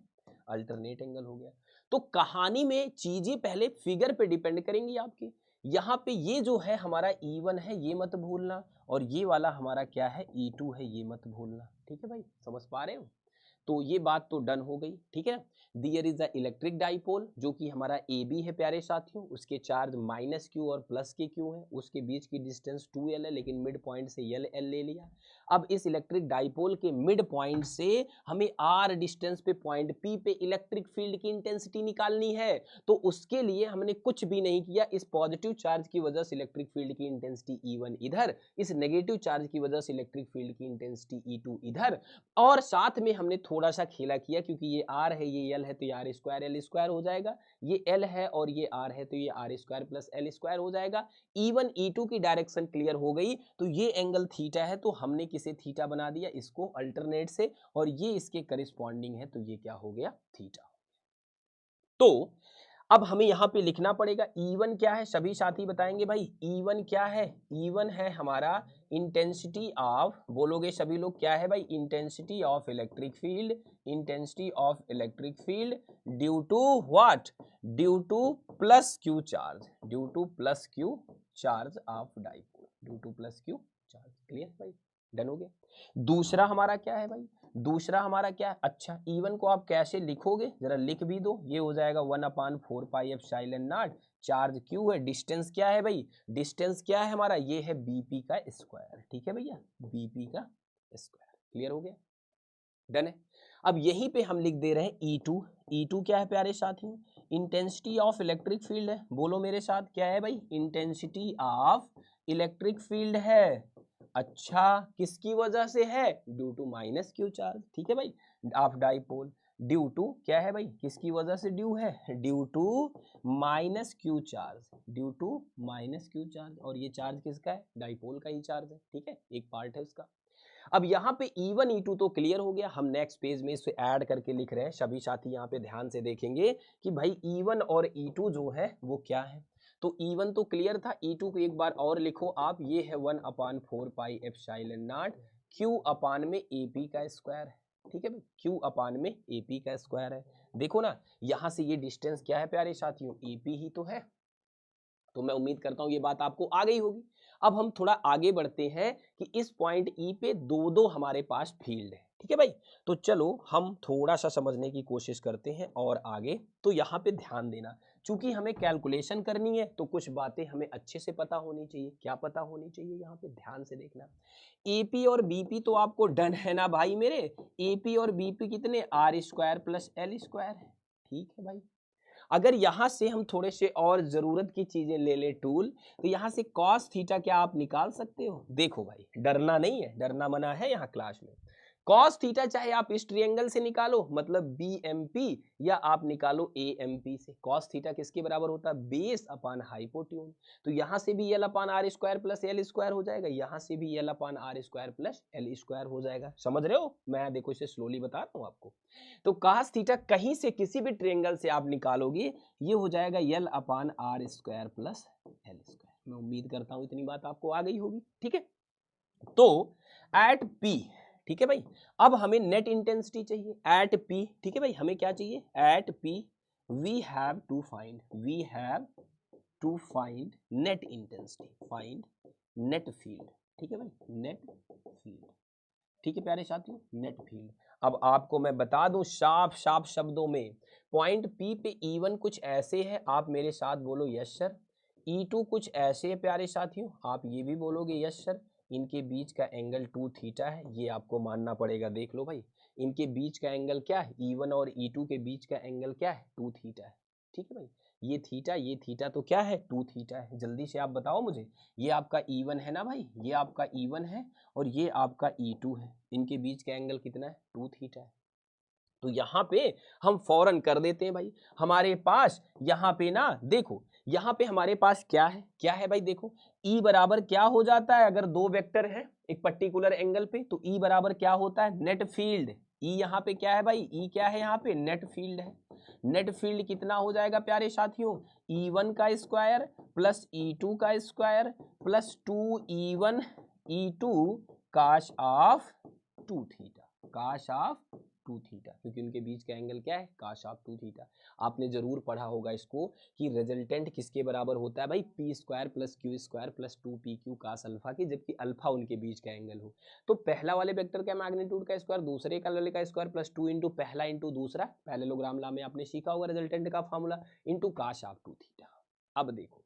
Speaker 1: अल्टरनेट एंगल हो गया। तो कहानी में चीजें पहले फिगर पे डिपेंड करेंगी आपकी, यहाँ पे ये जो है हमारा E1 है, ये मत भूलना, और ये वाला हमारा क्या है, E2 है, ये मत भूलना। ठीक है भाई, समझ पा रहे हो? तो ये बात तो डन हो गई। ठीक है, दियर इज द इलेक्ट्रिक डाइपोल, जो कि हमारा ए बी है प्यारे साथियों, उसके चार्ज माइनस क्यू और प्लस के क्यू है, उसके बीच की डिस्टेंस 2l है, लेकिन मिड पॉइंट से यल एल ले लिया। अब इस इलेक्ट्रिक डाइपोल के मिड पॉइंट से हमें आर डिस्टेंस पे पॉइंट पी पे इलेक्ट्रिक फील्ड की इंटेंसिटी निकालनी है। तो उसके लिए हमने कुछ भी नहीं किया, इस पॉजिटिव चार्ज की वजह से इलेक्ट्रिक फील्ड की इंटेंसिटी E1 इधर, इस नेगेटिव चार्ज की वजह से इलेक्ट्रिक फील्ड की इंटेंसिटी E2 इधर, और साथ में हमने थोड़ा सा खेला किया, क्योंकि ये आर है ये एल है तो ये आर स्क्वायर एल स्क्वायर हो जाएगा, ये एल है और ये आर है तो ये R square plus L square हो जाएगा। E1 E2 की डायरेक्शन क्लियर हो गई, तो ये एंगल थीटा है, तो हमने किसे थीटा बना दिया, इसको अल्टरनेट से, और ये इसके करिस्पॉन्डिंग है, तो ये क्या हो गया, थीटा। तो अब हमें यहाँ पे लिखना पड़ेगा E1 क्या है, सभी साथी बताएंगे भाई E1 क्या है। E1 है हमारा इंटेंसिटी ऑफ, बोलोगे सभी लोग, क्या है भाई, intensity of electric field, intensity of electric field due to what, due to plus Q charge, due to plus Q charge of dipole, due to plus Q charge. Clear भाई, done हो गया। दूसरा हमारा क्या है भाई, दूसरा हमारा क्या है, अच्छा E1 को आप कैसे लिखोगे, जरा लिख भी दो, ये हो जाएगा 1/4 pi epsilon not, charge Q है, डिस्टेंस क्या है भाई, डिस्टेंस क्या है हमारा, ये है बीपी का स्क्वायर। ठीक है भैया, बीपी का स्क्वायर। क्लियर हो गया, डन है। अब यहीं पे हम लिख दे रहे हैं E2, E2 क्या है प्यारे साथियों, इंटेंसिटी ऑफ इलेक्ट्रिक फील्ड है, बोलो मेरे साथ, क्या है भाई, इंटेंसिटी ऑफ इलेक्ट्रिक फील्ड है। अच्छा, किसकी वजह से है, due to minus Q charge. ठीक है भाई, ऑफ डाइपोल, ड्यू टू क्या है भाई, किसकी वजह से ड्यू है, due to minus Q charge, due to minus Q charge, और ये चार्ज किसका है, डाइपोल का ही चार्ज है। ठीक है, एक पार्ट है उसका। अब यहाँ पे E1 E2 तो क्लियर हो गया, हम नेक्स्ट पेज में इसे ऐड करके लिख रहे हैं, सभी साथी यहाँ पे ध्यान से देखेंगे कि भाई E1 और E2 जो है वो क्या है। तो E1 तो क्लियर था, E2 को एक बार और लिखो आप, ये है 1/4 पाई एप्सिलॉन नॉट Q अपान में AP का स्क्वायर है। ठीक है भाई, Q अपान में AP का स्क्वायर है। देखो ना, यहाँ से ये डिस्टेंस क्या है प्यारे साथियों, AP ही तो है। तो मैं उम्मीद करता हूँ ये बात आपको आ गई होगी। अब हम थोड़ा आगे बढ़ते हैं कि इस पॉइंट E पे दो दो हमारे पास फील्ड है। ठीक है भाई, तो चलो हम थोड़ा सा समझने की कोशिश करते हैं और आगे। तो यहाँ पे ध्यान देना, चूंकि हमें कैलकुलेशन करनी है तो कुछ बातें हमें अच्छे से पता होनी चाहिए। क्या पता होनी चाहिए, यहाँ पे ध्यान से देखना। AP और BP तो आपको डन है ना भाई मेरे, AP और BP कितने, R square plus L square है। ठीक है भाई, अगर यहाँ से हम थोड़े से और जरूरत की चीजें ले ले टूल, तो यहाँ से कॉस थीटा क्या आप निकाल सकते हो। देखो भाई, डरना नहीं है, डरना मना है यहाँ क्लास में। कॉस थीटा चाहे आप इस ट्रायंगल से निकालो, मतलब BMP, या आप निकालो AMP से। कॉस थीटा किसके बराबर होता है, बेस अपान हाइपोट्यून। तो यहाँ से भी L upon R square plus L square हो जाएगा, यहाँ से भी L upon R square plus L square हो जाएगा। समझ रहे हो, मैं देखो इसे स्लोली बता रहा हूँ आपको। तो cos थीटा कहीं से किसी भी ट्रायंगल से आप निकालोगे, ये हो जाएगा L upon R square plus L square. मैं उम्मीद करता हूँ इतनी बात आपको आ गई होगी। ठीक है, तो एट P, ठीक है भाई, अब हमें नेट इंटेंसिटी चाहिए एट P। ठीक है भाई, हमें क्या चाहिए, eight P we have to find net intensity, find net field. ठीक है भाई, नेट फील्ड। ठीक है प्यारे साथियों, नेट फील्ड। अब आपको मैं बता दूं साफ शब्दों में, पॉइंट P पे E1 कुछ ऐसे है, आप मेरे साथ बोलो यस सर। E2 कुछ ऐसे है प्यारे साथियों, आप ये भी बोलोगे यस सर। इनके बीच का एंगल 2 थीटा है, ये आपको मानना पड़ेगा। देख लो भाई, इनके बीच का एंगल क्या है, E1 और E2 के बीच का एंगल क्या है, 2 थीटा है। ठीक है भाई, ये थीटा तो क्या है, 2 थीटा है। जल्दी से आप बताओ मुझे, ये आपका E1 है ना भाई, ये आपका E1 है और ये आपका E2 है, इनके बीच का एंगल कितना है, 2 थीटा है। तो यहाँ पे हम फौरन कर देते हैं भाई, हमारे पास यहाँ पे ना देखो, यहाँ पे हमारे पास क्या है भाई, देखो E बराबर क्या हो जाता है, अगर दो वेक्टर है एक पर्टिकुलर एंगल पे, तो E बराबर क्या होता है, नेट फील्ड। E यहाँ पे क्या है भाई, E क्या है, यहाँ पे नेट फील्ड है। नेट फील्ड कितना हो जाएगा प्यारे साथियों, E1 का स्क्वायर प्लस E2 का स्क्वायर प्लस 2E1 E2 काश ऑफ 2 थीटा, काश ऑफ टू थीटा, क्योंकि उनके बीच का एंगल क्या है, काश ऑफ टू थीटा। आपने जरूर पढ़ा होगा इसको कि रिजल्टेंट किसके बराबर होता है भाई, p square plus q square plus 2pq cos alpha की, जबकि अल्फा उनके बीच का एंगल हो। तो पहला वाले वेक्टर का मैग्नीट्यूड का स्क्वायर दूसरे का वाले का स्क्वायर प्लस 2 इंटू पहला इंटू दूसरा, पैरेललोग्राम लॉ में आपने सीखा होगा रिजल्टेंट का formula, into cos of two theta. अब देखो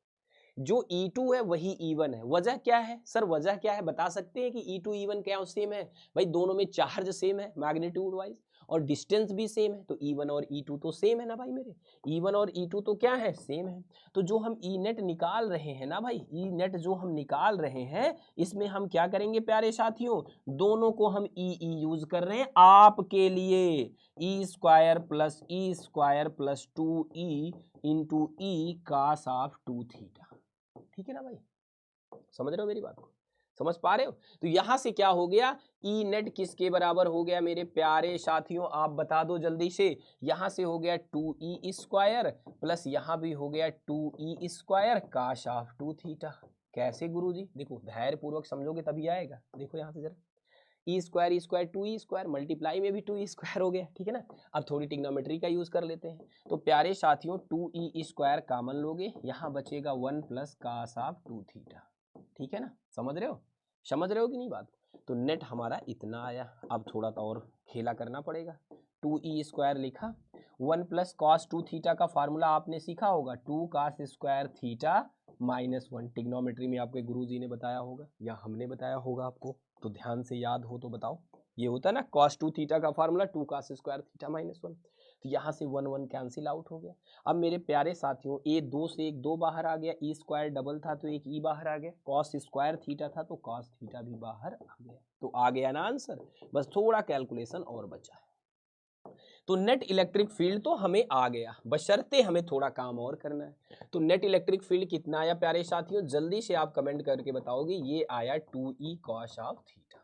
Speaker 1: जो E2 है वही E1 है, वजह क्या है सर, वजह क्या है बता सकते हैं कि E2 E1 क्या सेम है, भाई दोनों में चार्ज सेम है मैग्नीट्यूड वाइज और डिस्टेंस भी सेम है, तो E1 और E2 तो सेम है ना भाई मेरे, E1 और E2 तो क्या है, सेम है। तो जो हम E नेट निकाल रहे हैं ना भाई, E नेट जो हम निकाल रहे हैं इसमें हम क्या करेंगे प्यारे साथियों, दोनों को हम E यूज कर रहे हैं आपके लिए, E square plus 2E into E cos of two theta, ठीक है ना भाई, समझ रहे हो मेरी बात को, समझ पा रहे हो। तो यहां से क्या हो गया, ई नेट किसके बराबर हो गया मेरे प्यारे साथियों, आप बता दो जल्दी से, यहां से हो गया 2E स्क्वायर प्लस यहां भी हो गया 2E स्क्वायर काश ऑफ टू थीटा। कैसे गुरुजी, देखो धैर्य पूर्वक समझोगे तभी आएगा, देखो यहां से जरा, E square 2E square multiply में भी 2E स्क्वायर हो गया, ठीक है ना। अब थोड़ी टिग्नोमेट्री का यूज कर लेते हैं, तो प्यारे साथियों 2E स्क्वायर कॉमन लोगे, यहाँ बचेगा 1 plus cos of two theta, ठीक है ना, समझ रहे हो कि नहीं बात। तो नेट हमारा इतना आया, अब थोड़ा तो और खेला करना पड़ेगा, 2E स्क्वायर लिखा, 1 प्लस कॉस टू थीटा का फार्मूला आपने सीखा होगा, 2 कास स्क्वायर थीटा -1, टिग्नोमेट्री में आपके गुरुजी ने बताया होगा या हमने बताया होगा आपको, तो ध्यान से याद हो तो बताओ, ये होता है ना cos 2 थीटा का फार्मूला 2 cos स्क्वायर थीटा -1, तो यहाँ से 1 1 कैंसिल आउट हो गया। अब मेरे प्यारे साथियों ए 2 से एक 2 बाहर आ गया, ई स्क्वायर डबल था तो एक ई बाहर आ गया, cos स्क्वायर थीटा था तो cos थीटा भी बाहर आ गया, तो आ गया ना आंसर, बस थोड़ा कैलकुलेशन और बचा है। तो नेट इलेक्ट्रिक फील्ड तो हमें आ गया, बशर्ते हमें थोड़ा काम और करना है। तो नेट इलेक्ट्रिक फील्ड कितना आया प्यारे साथियों, जल्दी से आप कमेंट करके बताओगे, ये आया 2E cos ऑफ थीटा।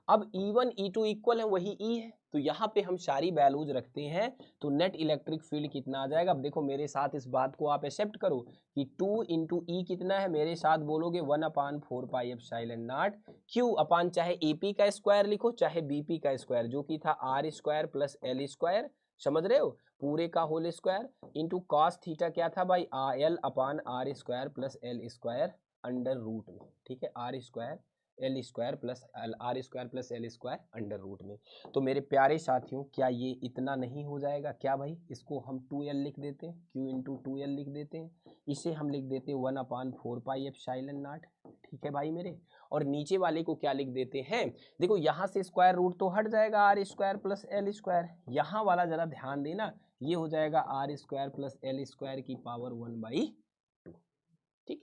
Speaker 1: अब E1 E2 इक्वल है, वही E है, तो यहाँ पे हम सारी वैल्यूज रखते हैं, तो नेट इलेक्ट्रिक फील्ड कितना आ जाएगा। अब देखो मेरे साथ इस बात को आप एक्सेप्ट करो कि 2 इंटू ई कितना है, मेरे साथ बोलोगे 1/4πε0 क्यू अपान, चाहे AP का स्क्वायर लिखो चाहे BP का स्क्वायर, जो कि था R square plus L square, समझ रहे हो, पूरे का whole square, into cos theta क्या था भाई, L upon R square plus L square under root में, ठीक है, R square L square plus R square plus L square under root में। तो मेरे प्यारे साथियों क्या ये इतना नहीं हो जाएगा क्या भाई, इसको हम 2L लिख देते हैं, Q इंटू 2L लिख देते हैं, इसे हम लिख देते हैं 1/4πε0, ठीक है भाई मेरे, और नीचे वाले को क्या लिख देते हैं, देखो यहाँ से स्क्वायर रूट तो हट जाएगा, R square plus L square, यहाँ वाला जरा ध्यान देना, ये हो जाएगा R square plus L square की पावर 1/2, ठीक,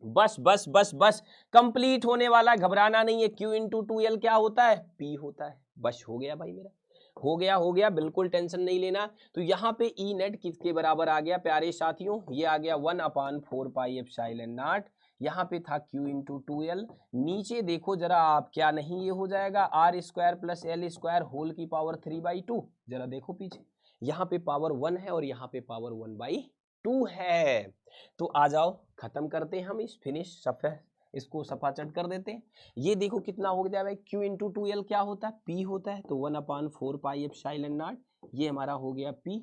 Speaker 1: बस बस बस बस कंप्लीट होने वाला, घबराना नहीं है। Q इंटू 2L क्या होता है, P होता है, बस हो गया भाई मेरा, हो गया, बिल्कुल टेंशन नहीं लेना। तो यहाँ पे E नेट किसके बराबर आ गया प्यारे साथियों, ये आ गया 1/4πε0, यहाँ पे था Q इंटू 2L, नीचे देखो जरा आप, क्या नहीं ये हो जाएगा R square plus L square whole की पावर 3/2, जरा देखो पीछे, यहाँ पे पावर 1 है और यहाँ पे पावर 1/2 है। तो आ जाओ खत्म करते हैं हम इस फिनिश सफे, इसको सफा चट कर देते हैं। ये देखो कितना हो गया भाई, Q इंटू 2L क्या होता है, P होता है, तो 1/4πε0, ये हमारा हो गया P।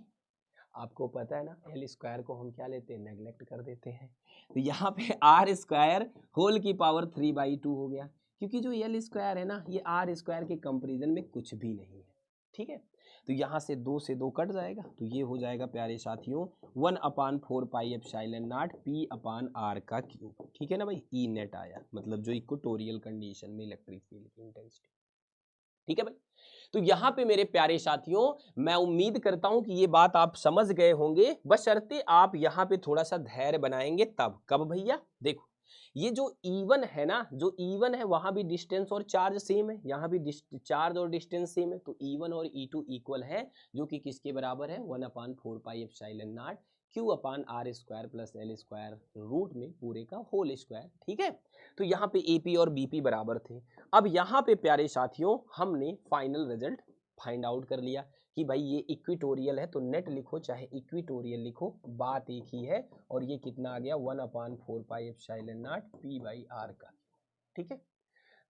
Speaker 1: आपको पता है ना L स्क्वायर को हम क्या लेते हैं, नेग्लेक्ट कर देते हैं, तो यहाँ पे R स्क्वायर होल की पावर 3/2 हो गया, क्योंकि जो L स्क्वायर है ना ये R स्क्वायर के कंपेरिजन में कुछ भी नहीं है, ठीक है। तो यहाँ से 2 से 2 कट जाएगा, तो ये हो जाएगा प्यारे साथियों 1/4πε0 P/R का क्यूब, ठीक है ना भाई, ई नेट आया, मतलब जो इक्वेटोरियल कंडीशन में इलेक्ट्रिक फील्ड की इंटेंसिटी, ठीक है भाई। तो यहाँ पे मेरे प्यारे साथियों मैं उम्मीद करता हूं कि ये बात आप समझ गए होंगे, बशर्ते आप यहाँ पे थोड़ा सा धैर्य बनाएंगे तब, कब भैया, देखो ये जो E1 है ना, जो E1 है वहां भी डिस्टेंस और चार्ज सेम है, यहाँ भी चार्ज और डिस्टेंस सेम है, तो E1 और E2 इक्वल है, जो कि किसके बराबर है, 1/4πε0 Q upon R square plus L square root में पूरे का होल स्क्वायर, ठीक है। तो यहाँ पे AP और BP बराबर थे। अब यहाँ पे प्यारे साथियों हमने फाइनल रिजल्ट फाइंड आउट कर लिया कि भाई ये इक्विटोरियल है, तो नेट लिखो चाहे इक्विटोरियल लिखो, बात एक ही है, और ये कितना आ गया 1/4πε0 P/R का, ठीक है।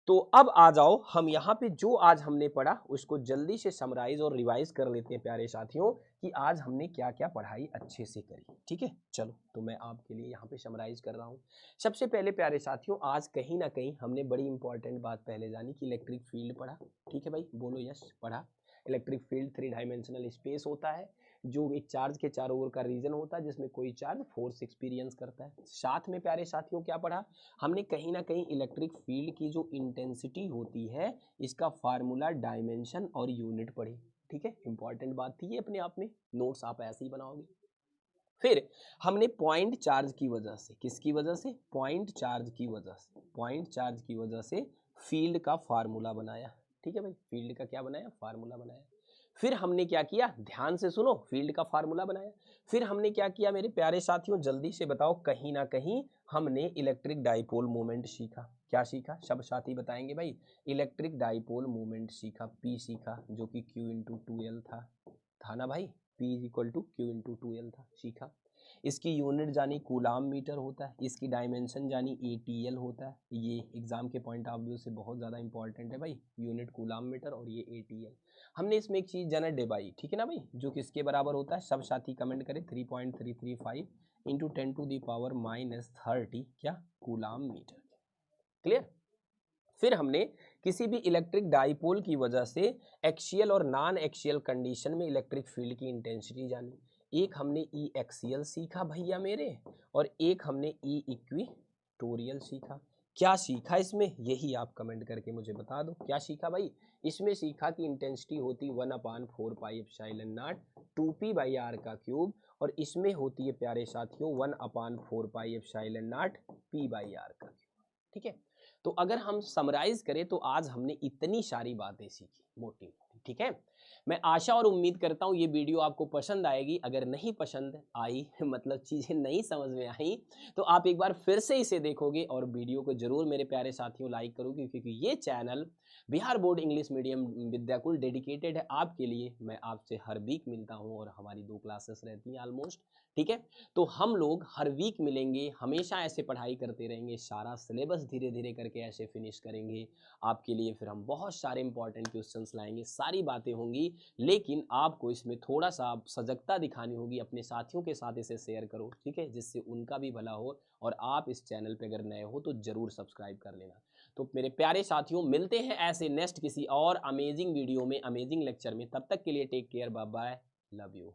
Speaker 1: तो अब आ जाओ हम यहाँ पे जो आज हमने पढ़ा उसको जल्दी से समराइज और रिवाइज कर लेते हैं प्यारे साथियों कि आज हमने क्या क्या पढ़ाई अच्छे से करी। ठीक है, चलो तो मैं आपके लिए यहाँ पे समराइज कर रहा हूँ। सबसे पहले प्यारे साथियों आज कहीं ना कहीं हमने बड़ी इंपॉर्टेंट बात पहले जानी कि इलेक्ट्रिक फील्ड पढ़ा। ठीक है भाई, बोलो यस पढ़ा। इलेक्ट्रिक फील्ड 3 डायमेंशनल स्पेस होता है जो एक चार्ज के चारों ओर का रीजन होता है जिसमें कोई चार्ज फोर्स एक्सपीरियंस करता है। साथ में प्यारे साथियों क्या पढ़ा हमने, कहीं ना कहीं इलेक्ट्रिक फील्ड की जो इंटेंसिटी होती है इसका फार्मूला, डायमेंशन और यूनिट पढ़ी। ठीक है, इंपॉर्टेंट बात थी ये, अपने आप में नोट्स आप ऐसे ही बनाओगे। फिर हमने पॉइंट चार्ज की वजह से, किसकी वजह से, पॉइंट चार्ज की वजह से, पॉइंट चार्ज की वजह से फील्ड का फार्मूला बनाया। ठीक है भाई, फील्ड का क्या बनाया, फार्मूला बनाया। फिर हमने क्या किया, ध्यान से सुनो, फील्ड का फार्मूला बनाया। फिर हमने क्या किया मेरे प्यारे साथियों, जल्दी से बताओ, कहीं ना कहीं हमने इलेक्ट्रिक डाइपोल मोमेंट सीखा। क्या सीखा, सब साथी बताएंगे भाई। इलेक्ट्रिक डाइपोल मोमेंट सीखा, पी सीखा, जो कि Q इंटू 2L था ना भाई, P is equal to Q into 2L था, सीखा। इसकी यूनिट जानी कूलाम मीटर होता है, इसकी डायमेंशन जानी ATL होता है। ये एग्जाम के पॉइंट ऑफ व्यू से बहुत ज़्यादा इंपॉर्टेंट है भाई, यूनिट कूलाम मीटर और ये ATL। हमने इसमें एक चीज़ जाना डेबाई, ठीक है ना भाई, जो किसके बराबर होता है, सब साथी कमेंट करें, 3.335 इंटू 10⁻⁻30 क्या, कूलाम मीटर। क्लियर। फिर हमने किसी भी इलेक्ट्रिक डाइपोल की वजह से एक्सियल और नॉन एक्सियल कंडीशन में इलेक्ट्रिक फील्ड की इंटेंसिटी जानी। एक हमने ई एक्सियल सीखा भैया मेरे, और एक हमने ई इक्विटोरियल सीखा। क्या सीखा इसमें, यही आप कमेंट करके मुझे बता दो, क्या सीखा भाई। इसमें सीखा कि इंटेंसिटी होती 1/4πε0 2p/r का क्यूब, और इसमें होती है प्यारे साथियों 1/4πε0 p/r का क्यूब। ठीक है, तो अगर हम समराइज करें तो आज हमने इतनी सारी बातें सीखी मोटी मोटी। ठीक है, मैं आशा और उम्मीद करता हूँ ये वीडियो आपको पसंद आएगी। अगर नहीं पसंद आई मतलब चीज़ें नहीं समझ में आई तो आप एक बार फिर से इसे देखोगे और वीडियो को जरूर मेरे प्यारे साथियों लाइक करोगे, क्योंकि ये channel Bihar board English medium Vidyakul dedicated है आपके लिए। मैं आपसे हर वीक मिलता हूँ और हमारी 2 क्लासेस रहती हैं ऑलमोस्ट। ठीक है, तो हम लोग हर वीक मिलेंगे, हमेशा ऐसे पढ़ाई करते रहेंगे, सारा सिलेबस धीरे धीरे करके ऐसे फिनिश करेंगे आपके लिए। फिर हम बहुत सारे इंपॉर्टेंट क्वेश्चंस लाएंगे, सारी बातें होंगी, लेकिन आपको इसमें थोड़ा सा सजगता दिखानी होगी। अपने साथियों के साथ इसे शेयर करो, ठीक है, जिससे उनका भी भला हो। और आप इस चैनल पे अगर नए हो तो जरूर सब्सक्राइब कर लेना। तो मेरे प्यारे साथियों मिलते हैं ऐसे नेक्स्ट किसी और अमेजिंग वीडियो में, अमेजिंग लेक्चर में। तब तक के लिए take care, bye bye, love you.